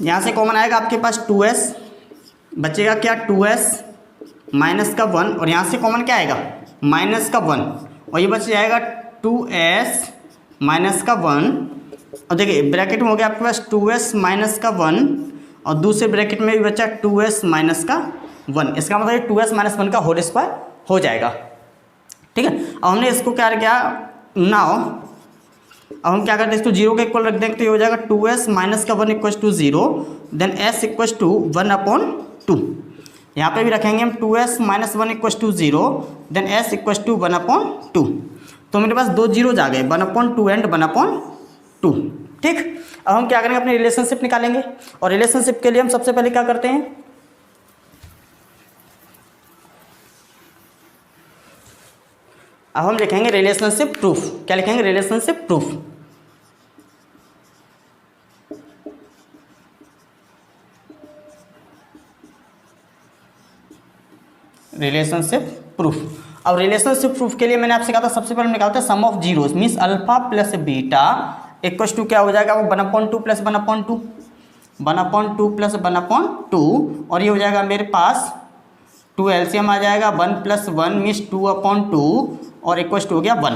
यहाँ से कॉमन आएगा आपके पास 2s, बचेगा क्या 2s -1 और यहाँ से कॉमन क्या आएगा -1 और ये बच जाएगा 2s -1 और देखिए ब्रैकेट में हो गया आपके पास 2s -1 और दूसरे ब्रैकेट में भी बचा 2s -1। इसका मतलब ये 2s -1 का होल स्क्वायर हो जाएगा। ठीक है, अब हमने इसको क्या किया नाउ, अब हम क्या करते हैं इसको 0 के इक्वल रख देंगे तो ये हो जाएगा 2s -1 = 0, देन s = 1/2। यहाँ पे भी रखेंगे हम 2s -1 = 0, देन s = 1/2। तो मेरे पास 2 जीरोज आ गए 1/2 एंड 1/2। ठीक, अब हम क्या करेंगे अपनी रिलेशनशिप निकालेंगे और रिलेशनशिप के लिए हम सबसे पहले क्या करते हैं, अब हम लिखेंगे रिलेशनशिप प्रूफ। क्या लिखेंगे? Relationship proof. Relationship proof. अब रिलेशनशिप प्रूफ के लिए मैंने आपसे कहा था सबसे पहले निकालते हैं sum of zeros, means alpha plus beta equal to क्या हो जाएगा 1/2 + 1/2, 1/2 + 1/2 और ये हो जाएगा मेरे पास 2 एलसीएम आ जाएगा 1 + 1 मीन्स 2/2 और इक्वल टू हो गया 1।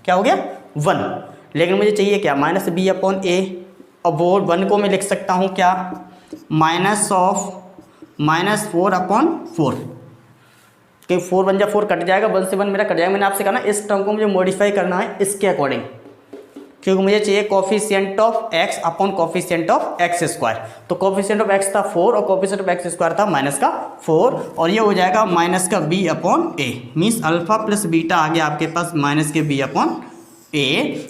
क्या हो गया 1, लेकिन मुझे चाहिए क्या -b/a और वो 1 को मैं लिख सकता हूँ क्या -4/4 कि 4 बन जा 4 कट जाएगा, 1 से 1 मेरा कट जाएगा। मैंने आपसे कहा ना इस टर्म को मुझे मॉडिफाई करना है इसके अकॉर्डिंग, क्योंकि मुझे चाहिए coefficient of x upon coefficient of x²। तो कोफिशिएंट ऑफ x था 4 और कोफिशिएंट ऑफ x² था -4 और ये हो जाएगा -b/a means alpha plus beta आ गया आपके पास -b/a।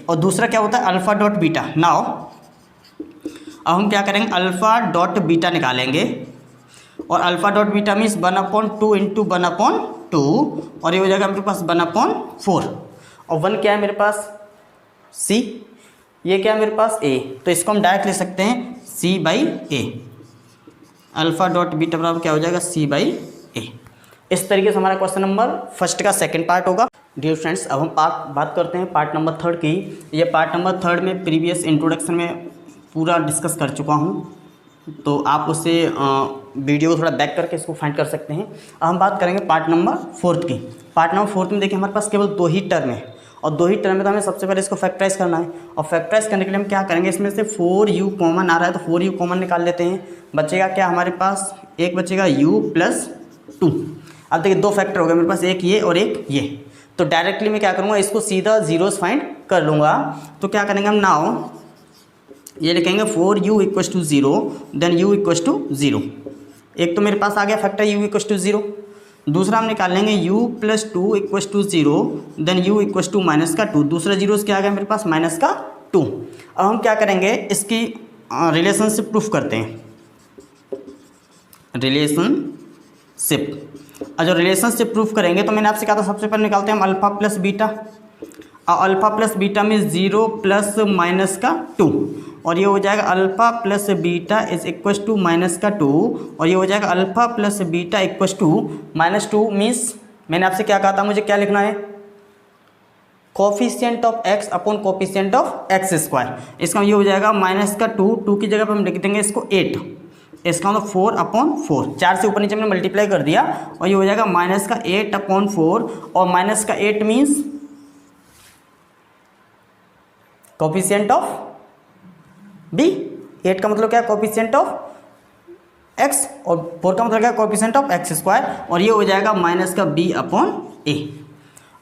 और दूसरा क्या होता है अल्फा डॉट बीटा। नाउ अब हम क्या करेंगे अल्फा डॉट बीटा निकालेंगे और अल्फा डॉट बीटा मीन्स 1/2 × 1/2 और ये हो जाएगा मेरे पास 1/4 और 1 क्या है मेरे पास c, ये क्या है मेरे पास a, तो इसको हम डायरेक्ट ले सकते हैं c/a। अल्फा डॉट बीटा बराबर क्या हो जाएगा c/a। इस तरीके से हमारा क्वेश्चन नंबर फर्स्ट का सेकंड पार्ट होगा। डियर फ्रेंड्स, अब हम बात करते हैं पार्ट नंबर 3 की। ये पार्ट नंबर 3 में प्रीवियस इंट्रोडक्शन में पूरा डिस्कस कर चुका हूँ, तो आप उससे वीडियो थोड़ा बैक करके इसको फाइंड कर सकते हैं। अब हम बात करेंगे पार्ट नंबर 4 की। पार्ट नंबर 4 में देखिए हमारे पास केवल 2 ही टर्म है और 2 ही टर्म में तो हमें सबसे पहले इसको फैक्टराइज करना है और फैक्टराइज करने के लिए हम क्या करेंगे, इसमें से 4u कॉमन आ रहा है तो 4u कॉमन निकाल लेते हैं। बचेगा क्या हमारे पास, एक बचेगा u + 2। अब देखिए 2 फैक्टर हो गए मेरे पास, एक ये और एक ये, तो डायरेक्टली मैं क्या करूँगा इसको सीधा जीरोस फाइंड कर लूँगा। तो क्या करेंगे हम नाउ ये लिखेंगे 4u = 0 देन u = 0। एक तो मेरे पास आ गया फैक्टर u = 0। दूसरा हम निकाल लेंगे u + 2 = 0 देन u = -2। दूसरा जीरोस क्या आ गया मेरे पास -2। अब हम क्या करेंगे इसकी रिलेशनशिप प्रूफ करते हैं। रिलेशनशिप, और जो रिलेशनशिप प्रूफ करेंगे तो मैंने आपसे कहा था सबसे पहले निकालते हैं हम अल्फा प्लस बीटा, और अल्फा प्लस बीटा में 0 + -2 और ये हो जाएगा alpha plus beta is equal to -2 और ये हो जाएगा alpha plus beta equal to -2 means मैंने आपसे क्या कहा था, मुझे क्या लिखना है coefficient of x upon coefficient of x²। इसका ये हो जाएगा -2 की जगह पर हम लिख देंगे इसको 8, इसका मतलब 4/4, 4 से ऊपर नीचे मैंने मल्टीप्लाई कर दिया और ये हो जाएगा -8/4 और -8 मीन्स कोफिशिएंट ऑफ b, 8 का मतलब क्या है कोफिशिएंट ऑफ एक्स और 4 का मतलब क्या कोएफिशिएंट ऑफ एक्स स्क्वायर और ये हो जाएगा माइनस का बी अपॉन ए।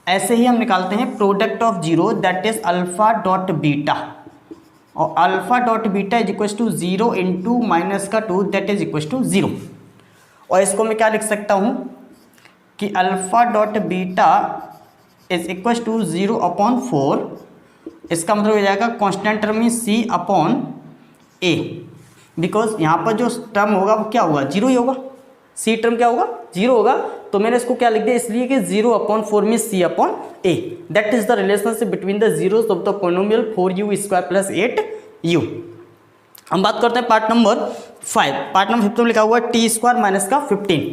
ऐसे ही हम निकालते हैं product of zero that is alpha dot beta और alpha dot beta is equal to 0 into minus का 2 दैट इज इक्वल टू 0। और इसको मैं क्या लिख सकता हूँ कि alpha dot beta is equal to 0 upon 4, इसका मतलब हो जाएगा कॉन्स्टेंट टर्म में सी अपॉन ए, बिकॉज यहाँ पर जो टर्म होगा वो क्या होगा, जीरो ही होगा, सी टर्म क्या होगा, जीरो होगा। तो मैंने इसको क्या लिख दिया, इसलिए कि 0 अपॉन 4 में c upon a, that is the relationship between the zeros of the polynomial 4u square plus 8u। हम बात करते हैं पार्ट नंबर 5। पार्ट नंबर 5 में लिखा हुआ है टी स्क्वायर माइनस का 15।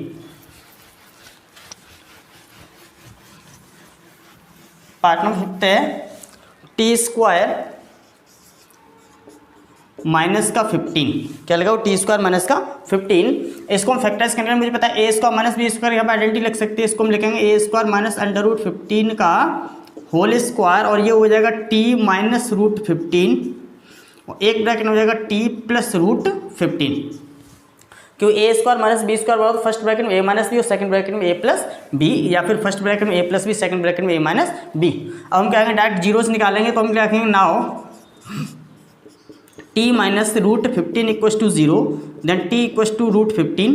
पार्ट नंबर 5 है टी स्क्वायर माइनस का 15। क्या लगाओ, टी स्क्वायर माइनस का 15। इसको हम फैक्टराइज करेंगे, मुझे पता है ए स्क्वायर माइनस बी स्क्वायर, यहाँ पर आइडेंटिटी लिख सकते हैं। इसको हम लिखेंगे ए स्क्वायर माइनस अंडर रूट 15 का होल स्क्वायर और ये हो जाएगा टी माइनस रूट 15 और एक ब्रैकेट में हो जाएगा टी प्लस रूट 15। क्यों a square minus b square बराबर फर्स्ट ब्रैकेट में ए माइनस बी और सेकंड ब्रैकेट में ए प्लस बी, या फिर फर्स्ट ब्रैकेट में a plus b second bracket में ए माइनस बी। अब हम क्या करेंगे, डायरेक्ट जीरोस निकालेंगे। तो हम क्या करेंगे, now t minus root 15 equals to 0, then t equals to root 15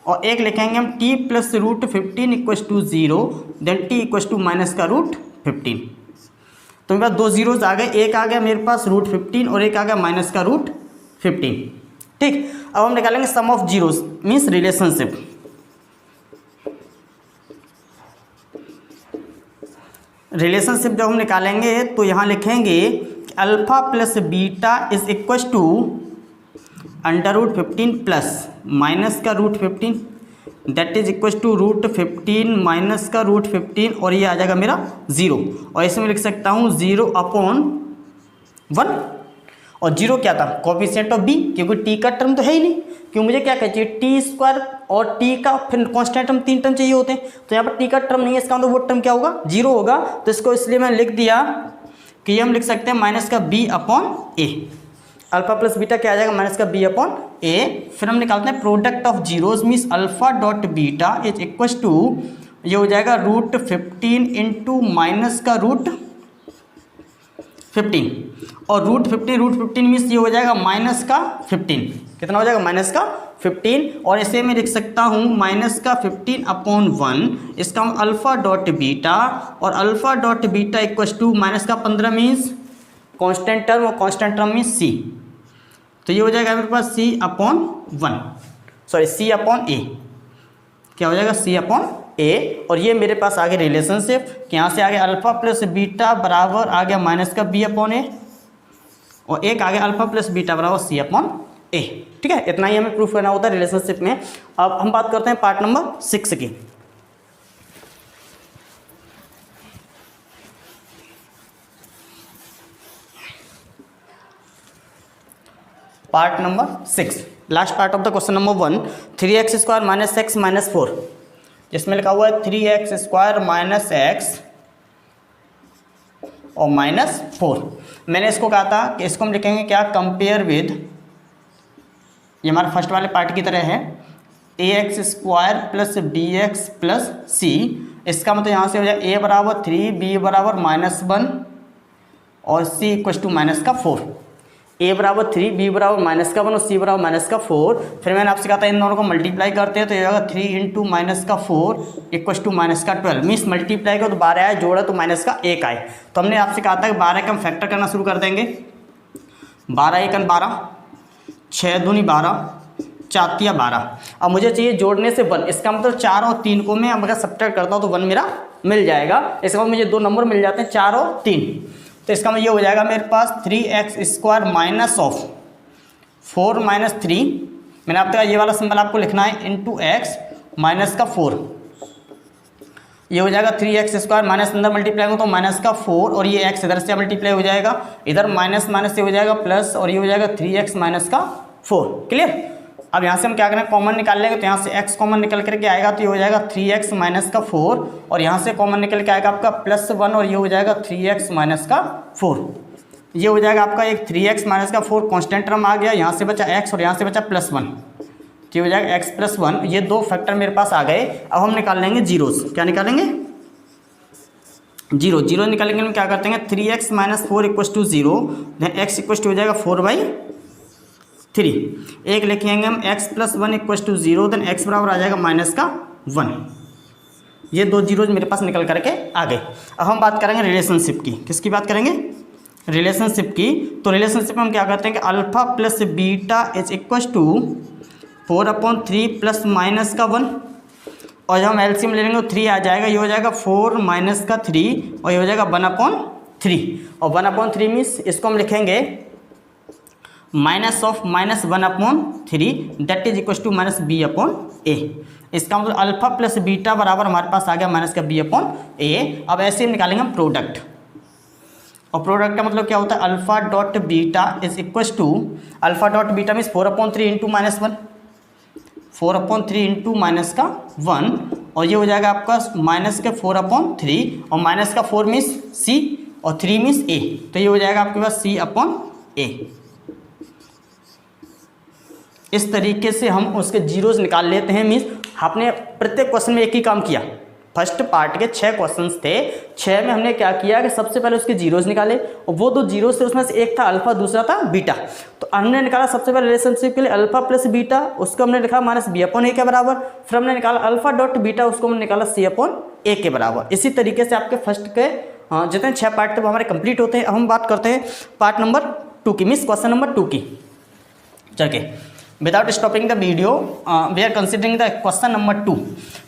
और एक लिखेंगे हम t plus root 15 equals to 0, then t equals to minus का रूट 15। तो मेरे पास दो जीरोज आ गए, एक आ गया मेरे पास रूट 15 और एक आ गया माइनस का रूट 15। ठीक, अब हम निकालेंगे sum of zeros means relationship. Relationship जब हम निकालेंगे तो यहाँ लिखेंगे alpha plus beta is equal to under root 15 plus minus का root 15 that is equal to root 15 minus का रूट 15 और ये आ जाएगा मेरा 0। और इसमें लिख सकता हूँ 0 अपॉन 1 और 0 क्या था, कोएफिशिएंट ऑफ बी, क्योंकि टी का टर्म तो है ही नहीं। क्यों, मुझे क्या चाहिए, टी स्क्वायर और टी का फिर कॉन्स्टेंट टर्म 3 टर्म चाहिए होते हैं। तो यहाँ पर टी का टर्म नहीं है, इसका मतलब वो टर्म क्या होगा, 0 होगा। तो इसको इसलिए मैं लिख दिया कि हम लिख सकते हैं माइनस का b upon a. Alpha plus beta क्या आ जाएगा, माइनस का बी अपॉन ए। फिर हम निकालते हैं product of zeros means alpha dot beta is equal to, ये हो जाएगा रूट 15 इंटू माइनस का रूट 15 और रूट 15 मीन्स ये हो जाएगा माइनस का 15। कितना हो जाएगा, माइनस का 15 और इसे मैं लिख सकता हूँ माइनस का 15 अपॉन 1। इसका अल्फा डॉट बीटा और alpha dot beta equal to minus का 15 मीन्स कांस्टेंट टर्म और कांस्टेंट टर्म मीन्स सी। तो ये हो जाएगा मेरे पास c upon 1, sorry c upon a. क्या हो जाएगा, सी अपॉन ए। और ये मेरे पास आ गया रिलेशनशिप कि यहाँ से आ गया अल्फा प्लस बीटा बराबर आ गया माइनस का बी अपॉन ए और एक आ गया अल्फा प्लस बीटा बराबर सी अपॉन ए। ठीक है, इतना ही हमें प्रूफ करना होता है रिलेशनशिप में। अब हम बात करते हैं पार्ट नंबर 6 की। Part number 6, last part of the question number 1, 3x square minus x minus 4, जिसमें लिखा हुआ है 3x स्क्वायर माइनस एक्स और माइनस 4। मैंने इसको कहा था कि इसको हम लिखेंगे क्या, कंपेयर विद, ये हमारे फर्स्ट वाले पार्ट की तरह है, ax square plus bx plus c। इसका मतलब यहाँ से हो जाए a बराबर 3, b बराबर -1 और c इक्वल टू माइनस का 4। a बराबर 3, b बराबर माइनस का 1 और c बराबर माइनस का 4। फिर मैंने आपसे कहा था इन दोनों को मल्टीप्लाई करते हैं तो ये होगा 3 इंटू माइनस का 4 इक्वल टू माइनस का 12। मीन्स मल्टीप्लाई करो तो 12 आए, जोड़ा तो माइनस का 1 आए। तो हमने आपसे कहा था कि 12 का हम फैक्टर करना शुरू कर देंगे। 12 1 12, 6 दूनी 12, 4 तिया 12। अब मुझे चाहिए जोड़ने से 1, इसका मतलब 4 और 3 को मैं अगर सब्ट्रैक्ट करता हूँ तो 1 मेरा मिल जाएगा। इसका मतलब मुझे 2 नंबर मिल जाते हैं 4 और 3। तो इसका मतलब ये हो जाएगा मेरे पास 3x square minus of 4 minus 3, मैंने आपको कहा ये वाला सिंबल आपको लिखना है, इंटू एक्स माइनस का 4। ये हो जाएगा 3x स्क्वायर माइनस अंदर मल्टीप्लाई हो तो माइनस का 4 और ये x इधर से मल्टीप्लाई हो जाएगा, इधर माइनस माइनस से हो जाएगा प्लस और ये हो जाएगा 3x माइनस का 4। क्लियर। अब यहाँ से हम क्या करें, कॉमन निकाल लेंगे तो यहाँ से x कॉमन निकल करके आएगा तो ये हो जाएगा 3x माइनस का 4 और यहाँ से कॉमन निकल के आएगा आपका +1 और ये हो जाएगा 3x माइनस का 4। ये हो जाएगा आपका एक 3x माइनस का 4 कांस्टेंट टर्म आ गया, यहाँ से बचा x और यहाँ से बचा +1। तो ये हो जाएगा x प्लस 1, ये दो फैक्टर मेरे पास आ गए। अब हम निकाल लेंगे जीरोस। क्या निकालेंगे? जीरो। जीरो निकालेंगे हम क्या करते हैं 3x minus 4 equal to 0, then x equal to हो जाएगा 4/3। एक लिखेंगे हम x plus 1 equal to 0, then x बराबर आ जाएगा माइनस का 1। ये दो जीरोज मेरे पास निकल करके आ गए। अब हम बात करेंगे रिलेशनशिप की। किसकी बात करेंगे? रिलेशनशिप की। तो रिलेशनशिप में हम क्या करते हैं कि alpha plus beta is equal to 4/3 plus minus का 1, और जब हम एलसीएम ले लेंगे तो 3 आ जाएगा, ये हो जाएगा 4 माइनस का 3, और ये हो जाएगा 1/3। और 1/3 मीन्स इसको हम लिखेंगे minus of minus 1/3, that is equal to minus b/a। इसका मतलब अल्फा प्लस बीटा बराबर हमारे पास आ गया माइनस का b/a। अब ऐसे हम निकालेंगे हम प्रोडक्ट, और प्रोडक्ट का मतलब क्या होता है? Alpha dot beta is equal to, alpha dot beta means 4/3 into minus 1, 4/3 into minus का 1, और ये हो जाएगा आपका माइनस के 4/3, और माइनस का 4 मीन्स c और 3 मीन्स a, तो ये हो जाएगा आपके पास c/a। इस तरीके से हम उसके जीरोज निकाल लेते हैं। मीन्स आपने प्रत्येक क्वेश्चन में एक ही काम किया। फर्स्ट पार्ट के 6 क्वेश्चंस थे, 6 में हमने क्या किया कि सबसे पहले उसके जीरोज निकाले, और वो दो जीरोज से उसमें से एक था अल्फा, दूसरा था बीटा। तो हमने निकाला सबसे पहले रिलेशनशिप के लिए अल्फा प्लस बीटा, उसको हमने लिखा माइनस b/a के बराबर। फिर हमने निकाला अल्फा डॉट बीटा, उसको हमने निकाला c/a के बराबर। इसी तरीके से आपके फर्स्ट के जितने 6 पार्ट थे वो हमारे कंप्लीट होते हैं। अब हम बात करते हैं पार्ट नंबर 2 की, मीन्स क्वेश्चन नंबर 2 की। चलिए, without stopping the video we are considering the question number 2।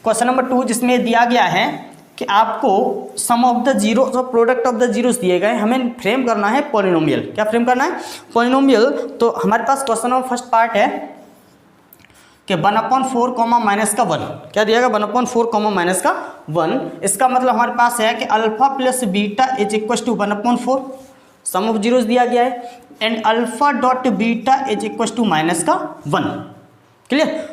Question number 2 जिसमें दिया गया है कि आपको सम ऑफ द जीरोस और प्रोडक्ट ऑफ द जीरोस दिए गए, हमें फ्रेम करना है पॉलिनोमियल। क्या फ्रेम करना है? पॉलिनोमियल। तो हमारे पास क्वेश्चन नंबर फर्स्ट पार्ट है कि 1/4 माइनस का 1। क्या दिया गया? 1/4 माइनस का 1। इसका मतलब हमारे पास है कि alpha plus beta is equal to 1/4, sum of zeros दिया गया है, and alpha dot beta is equal to minus का 1। क्लियर?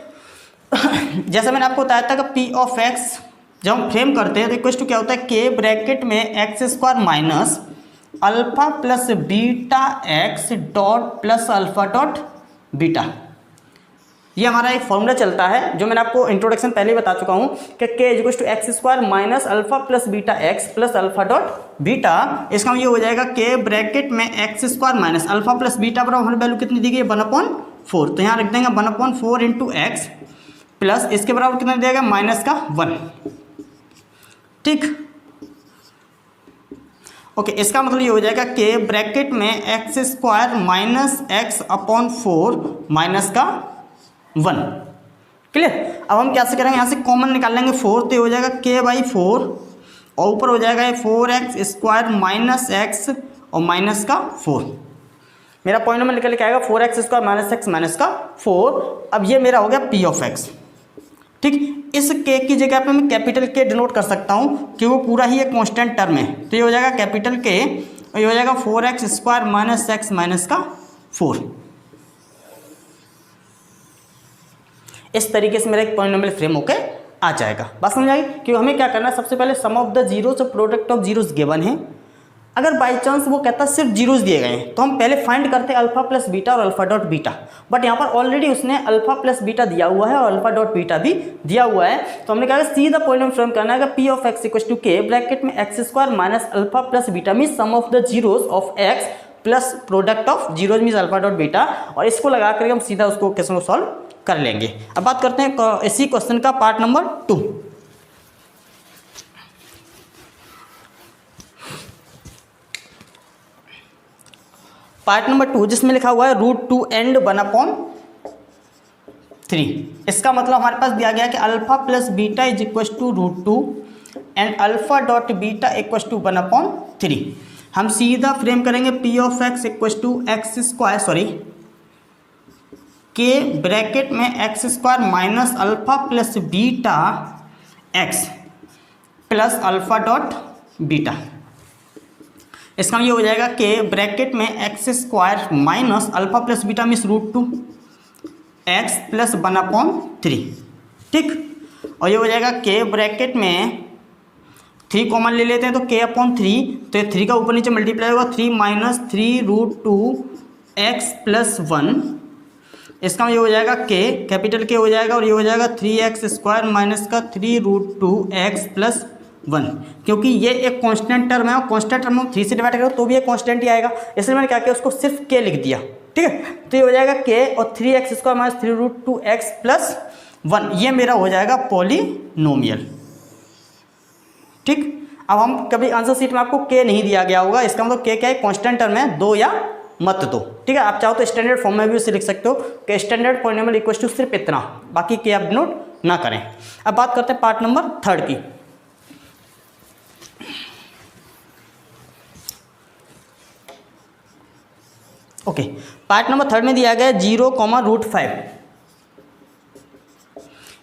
जैसा मैंने आपको बताया था कि पी ऑफ एक्स जब हम फ्रेम करते हैं तो इक्व टू क्या होता है? के ब्रैकेट में x² minus alpha plus beta x dot plus alpha dot beta. ये हमारा एक फॉर्मूला चलता है जो मैंने आपको इंट्रोडक्शन पहले ही बता चुका हूँ कि k equal to x² minus alpha plus beta x plus alpha dot beta. इसका ये हो जाएगा के ब्रैकेट में x² minus alpha plus beta पर हमारी वैल्यू कितनी दी गई? 1/4। तो यहाँ रख देंगे 1/4 इंटू एक्स प्लस इसके बराबर कितना दिया गया? माइनस का 1। ठीक, ओके। इसका मतलब ये हो जाएगा के ब्रैकेट में x² माइनस x/4 माइनस का 1। क्लियर? अब हम कैसे करेंगे? यहाँ से कॉमन निकाल लेंगे 4, तो ये हो जाएगा k/4, और ऊपर हो जाएगा ये 4x² माइनस x और माइनस का 4। मेरा पॉइंट में निकल के आएगा 4x² माइनस x माइनस का 4। अब ये मेरा हो गया p ऑफ x। ठीक, इस k की जगह पे मैं कैपिटल K डिनोट कर सकता हूँ कि वो पूरा ही एक कांस्टेंट टर्म है। तो ये हो जाएगा कैपिटल K, और ये हो जाएगा 4x² माइनस x माइनस का 4। इस तरीके से मेरा एक पॉलिनोमियल फ्रेम होकर आ जाएगा। बात समझ आई? कि हमें क्या करना है? सबसे पहले सम ऑफ द जीरोस और प्रोडक्ट ऑफ जीरोस गिवन है। अगर बाई चांस वो कहता है सिर्फ जीरोस दिए गए हैं तो हम पहले फाइंड करते हैं अल्फा प्लस बीटा और अल्फा डॉट बीटा, बट यहाँ पर ऑलरेडी उसने अल्फा प्लस बीटा दिया हुआ है और अल्फा डॉट बीटा भी दिया हुआ है। तो हमने कहा सीधा पॉलिनोमियल फ्रेम करना है P of x equal to k bracket में x² minus alpha plus beta mean sum of the zeros of x plus product of zeros mean alpha dot beta, और इसको लगा करके हम सीधा उसको क्वेश्चन को सॉल्व कर लेंगे। अब बात करते हैं इसी क्वेश्चन का पार्ट नंबर 2। पार्ट नंबर 2 जिसमें लिखा हुआ है √2 एंड 1/3। इसका मतलब हमारे पास दिया गया कि alpha plus beta is equal to √2 and alpha dot beta equal to 1/3। हम सीधा फ्रेम करेंगे P of x equal to k bracket में x² minus alpha plus beta x plus alpha dot beta. इसका ये हो जाएगा के ब्रैकेट में x² minus alpha plus beta means √2 x plus 1/3। ठीक, और ये हो जाएगा के ब्रैकेट में 3 कॉमन ले लेते हैं तो k/3, तो ये 3 का ऊपर नीचे मल्टीप्लाई होगा 3 माइनस 3 √2 एक्स प्लस 1 इसका ये हो जाएगा के, कैपिटल के हो जाएगा, और ये हो जाएगा 3x² माइनस का 3√2x प्लस 1, क्योंकि ये एक कांस्टेंट टर्म है और कांस्टेंट टर्म हम 3 से डिवाइड करें तो भी ये कांस्टेंट ही आएगा, इसलिए मैंने क्या किया उसको सिर्फ के लिख दिया। ठीक है, तो ये हो जाएगा के और 3x² माइनस 3√2x प्लस 1, ये मेरा हो जाएगा पॉलिनोमियल। ठीक, अब हम कभी आंसर शीट में आपको के नहीं दिया गया होगा, इसका मतलब के क्या है, कांस्टेंट टर्म है, दो या मत दो। ठीक है, आप चाहो तो स्टैंडर्ड फॉर्म में भी उसे लिख सकते हो कि स्टैंडर्ड पॉलिनोमियल इक्वल टू सिर्फ इतना, बाकी के आप नोट ना करें। अब बात करते हैं पार्ट नंबर 3 की। ओके, पार्ट नंबर 3 में दिया गया 0,√5।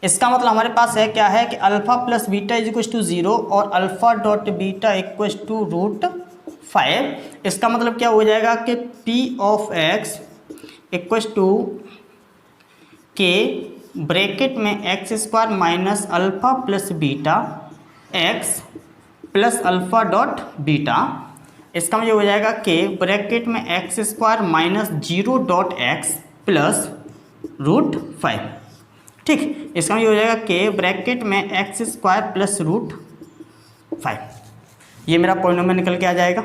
इसका मतलब हमारे पास है क्या है कि alpha plus beta is equal to 0 और alpha dot beta equal to √5। इसका मतलब क्या हो जाएगा कि P of x equal to k bracket में x² minus alpha plus beta x plus alpha dot beta. इसका मतलब हो जाएगा के ब्रैकेट में x² माइनस 0.x प्लस √5। ठीक, इसका मतलब हो जाएगा के ब्रैकेट में x² प्लस √5, ये मेरा पॉलिनोमियल निकल के आ जाएगा।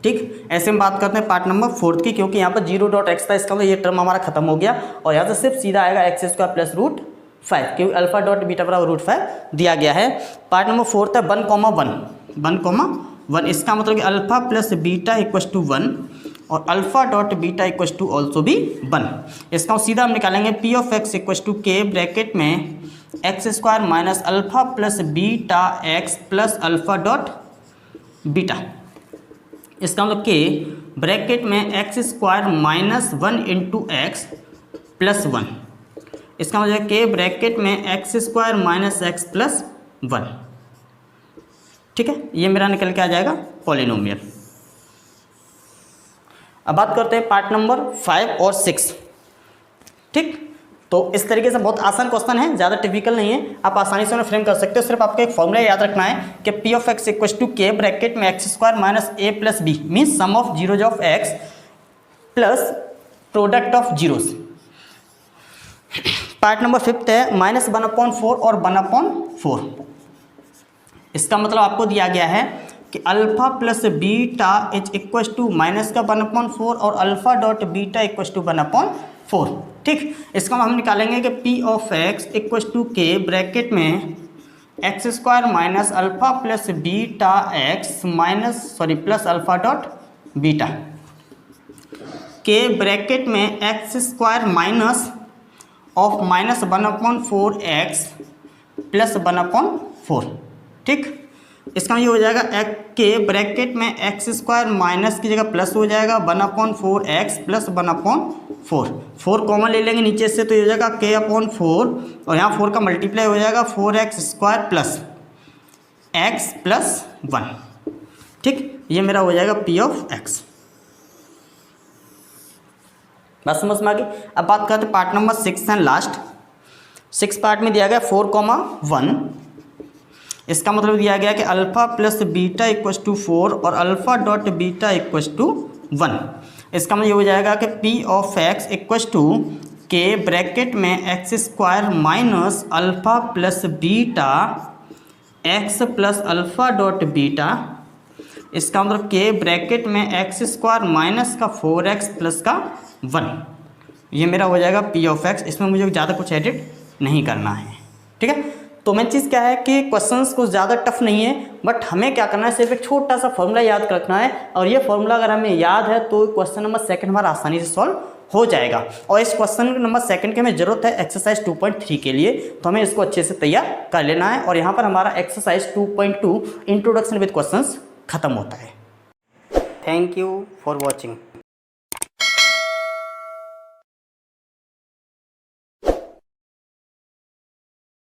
ठीक, ऐसे हम बात करते हैं पार्ट नंबर 4 की, क्योंकि यहाँ पर 0.x था, इसका मतलब ये टर्म हमारा खत्म हो गया और यहाँ से सिर्फ सीधा आएगा x² प्लस √5, क्योंकि अल्फा डॉट बीटा बराबर √5 दिया गया है। पार्ट नंबर 4 था 1,1, इसका मतलब कि alpha plus beta equal to 1 और alpha dot beta equal to also भी 1। इसका सीधा हम निकालेंगे P of x equal to k bracket में x² minus alpha plus beta x plus alpha dot beta. इसका मतलब के ब्रैकेट में x² minus 1 into x plus 1। इसका मतलब के ब्रैकेट में x² माइनस एक्स प्लस 1। ठीक है, ये मेरा निकल के आ जाएगा पॉलिनोमियल। अब बात करते हैं पार्ट नंबर 5 और 6। ठीक, तो इस तरीके से बहुत आसान क्वेश्चन है, ज़्यादा टिपिकल नहीं है, आप आसानी से उन्हें फ्रेम कर सकते हो। सिर्फ आपको एक फॉर्मूला याद रखना है कि P of x equal to k bracket में x² minus a plus b means sum of zeros of x plus product of zeros. Part number 5 है -1/4 और 1/4। इसका मतलब आपको दिया गया है कि alpha plus beta is equal to minus का 1/4 और alpha dot beta equal to 1/4। ठीक, इसका हम निकालेंगे कि P of x equal to k bracket में x² minus alpha plus beta x plus alpha dot beta k bracket में x² minus of minus 1/4x plus 1/4। ठीक, इसका ये हो जाएगा के ब्रैकेट में x² माइनस की जगह प्लस हो जाएगा 1/4x प्लस 1/4। 4 कॉमन ले लेंगे नीचे से, तो ये हो जाएगा k/4 और यहाँ 4 का मल्टीप्लाई हो जाएगा 4x² प्लस x प्लस 1। ठीक, ये मेरा हो जाएगा P ऑफ x। बस समझ में आ गई। अब बात करते हैं part number 6 and last. 6 part में दिया गया 4,1। इसका मतलब दिया गया कि alpha plus beta equal to 4 और alpha dot beta equal to 1। इसका मतलब ये हो जाएगा कि P of x equal to k bracket में x² minus alpha plus beta x plus alpha dot beta. इसका मतलब के ब्रैकेट में x² माइनस का 4x प्लस का 1। ये मेरा हो जाएगा P ऑफ x। इसमें मुझे ज़्यादा कुछ एडिट नहीं करना है। ठीक है, तो मेन चीज़ क्या है कि क्वेश्चंस कुछ ज़्यादा टफ नहीं है, बट हमें क्या करना है, सिर्फ एक छोटा सा फॉर्मूला याद रखना है और ये फॉर्मूला अगर हमें याद है तो क्वेश्चन नंबर 2 हमारा आसानी से सॉल्व हो जाएगा। और इस क्वेश्चन नंबर 2 की हमें ज़रूरत है एक्सरसाइज 2.3 के लिए, तो हमें इसको अच्छे से तैयार कर लेना है। और यहाँ पर हमारा एक्सरसाइज 2.2 इंट्रोडक्शन विद क्वेश्चंस खत्म होता है। Thank you for watching.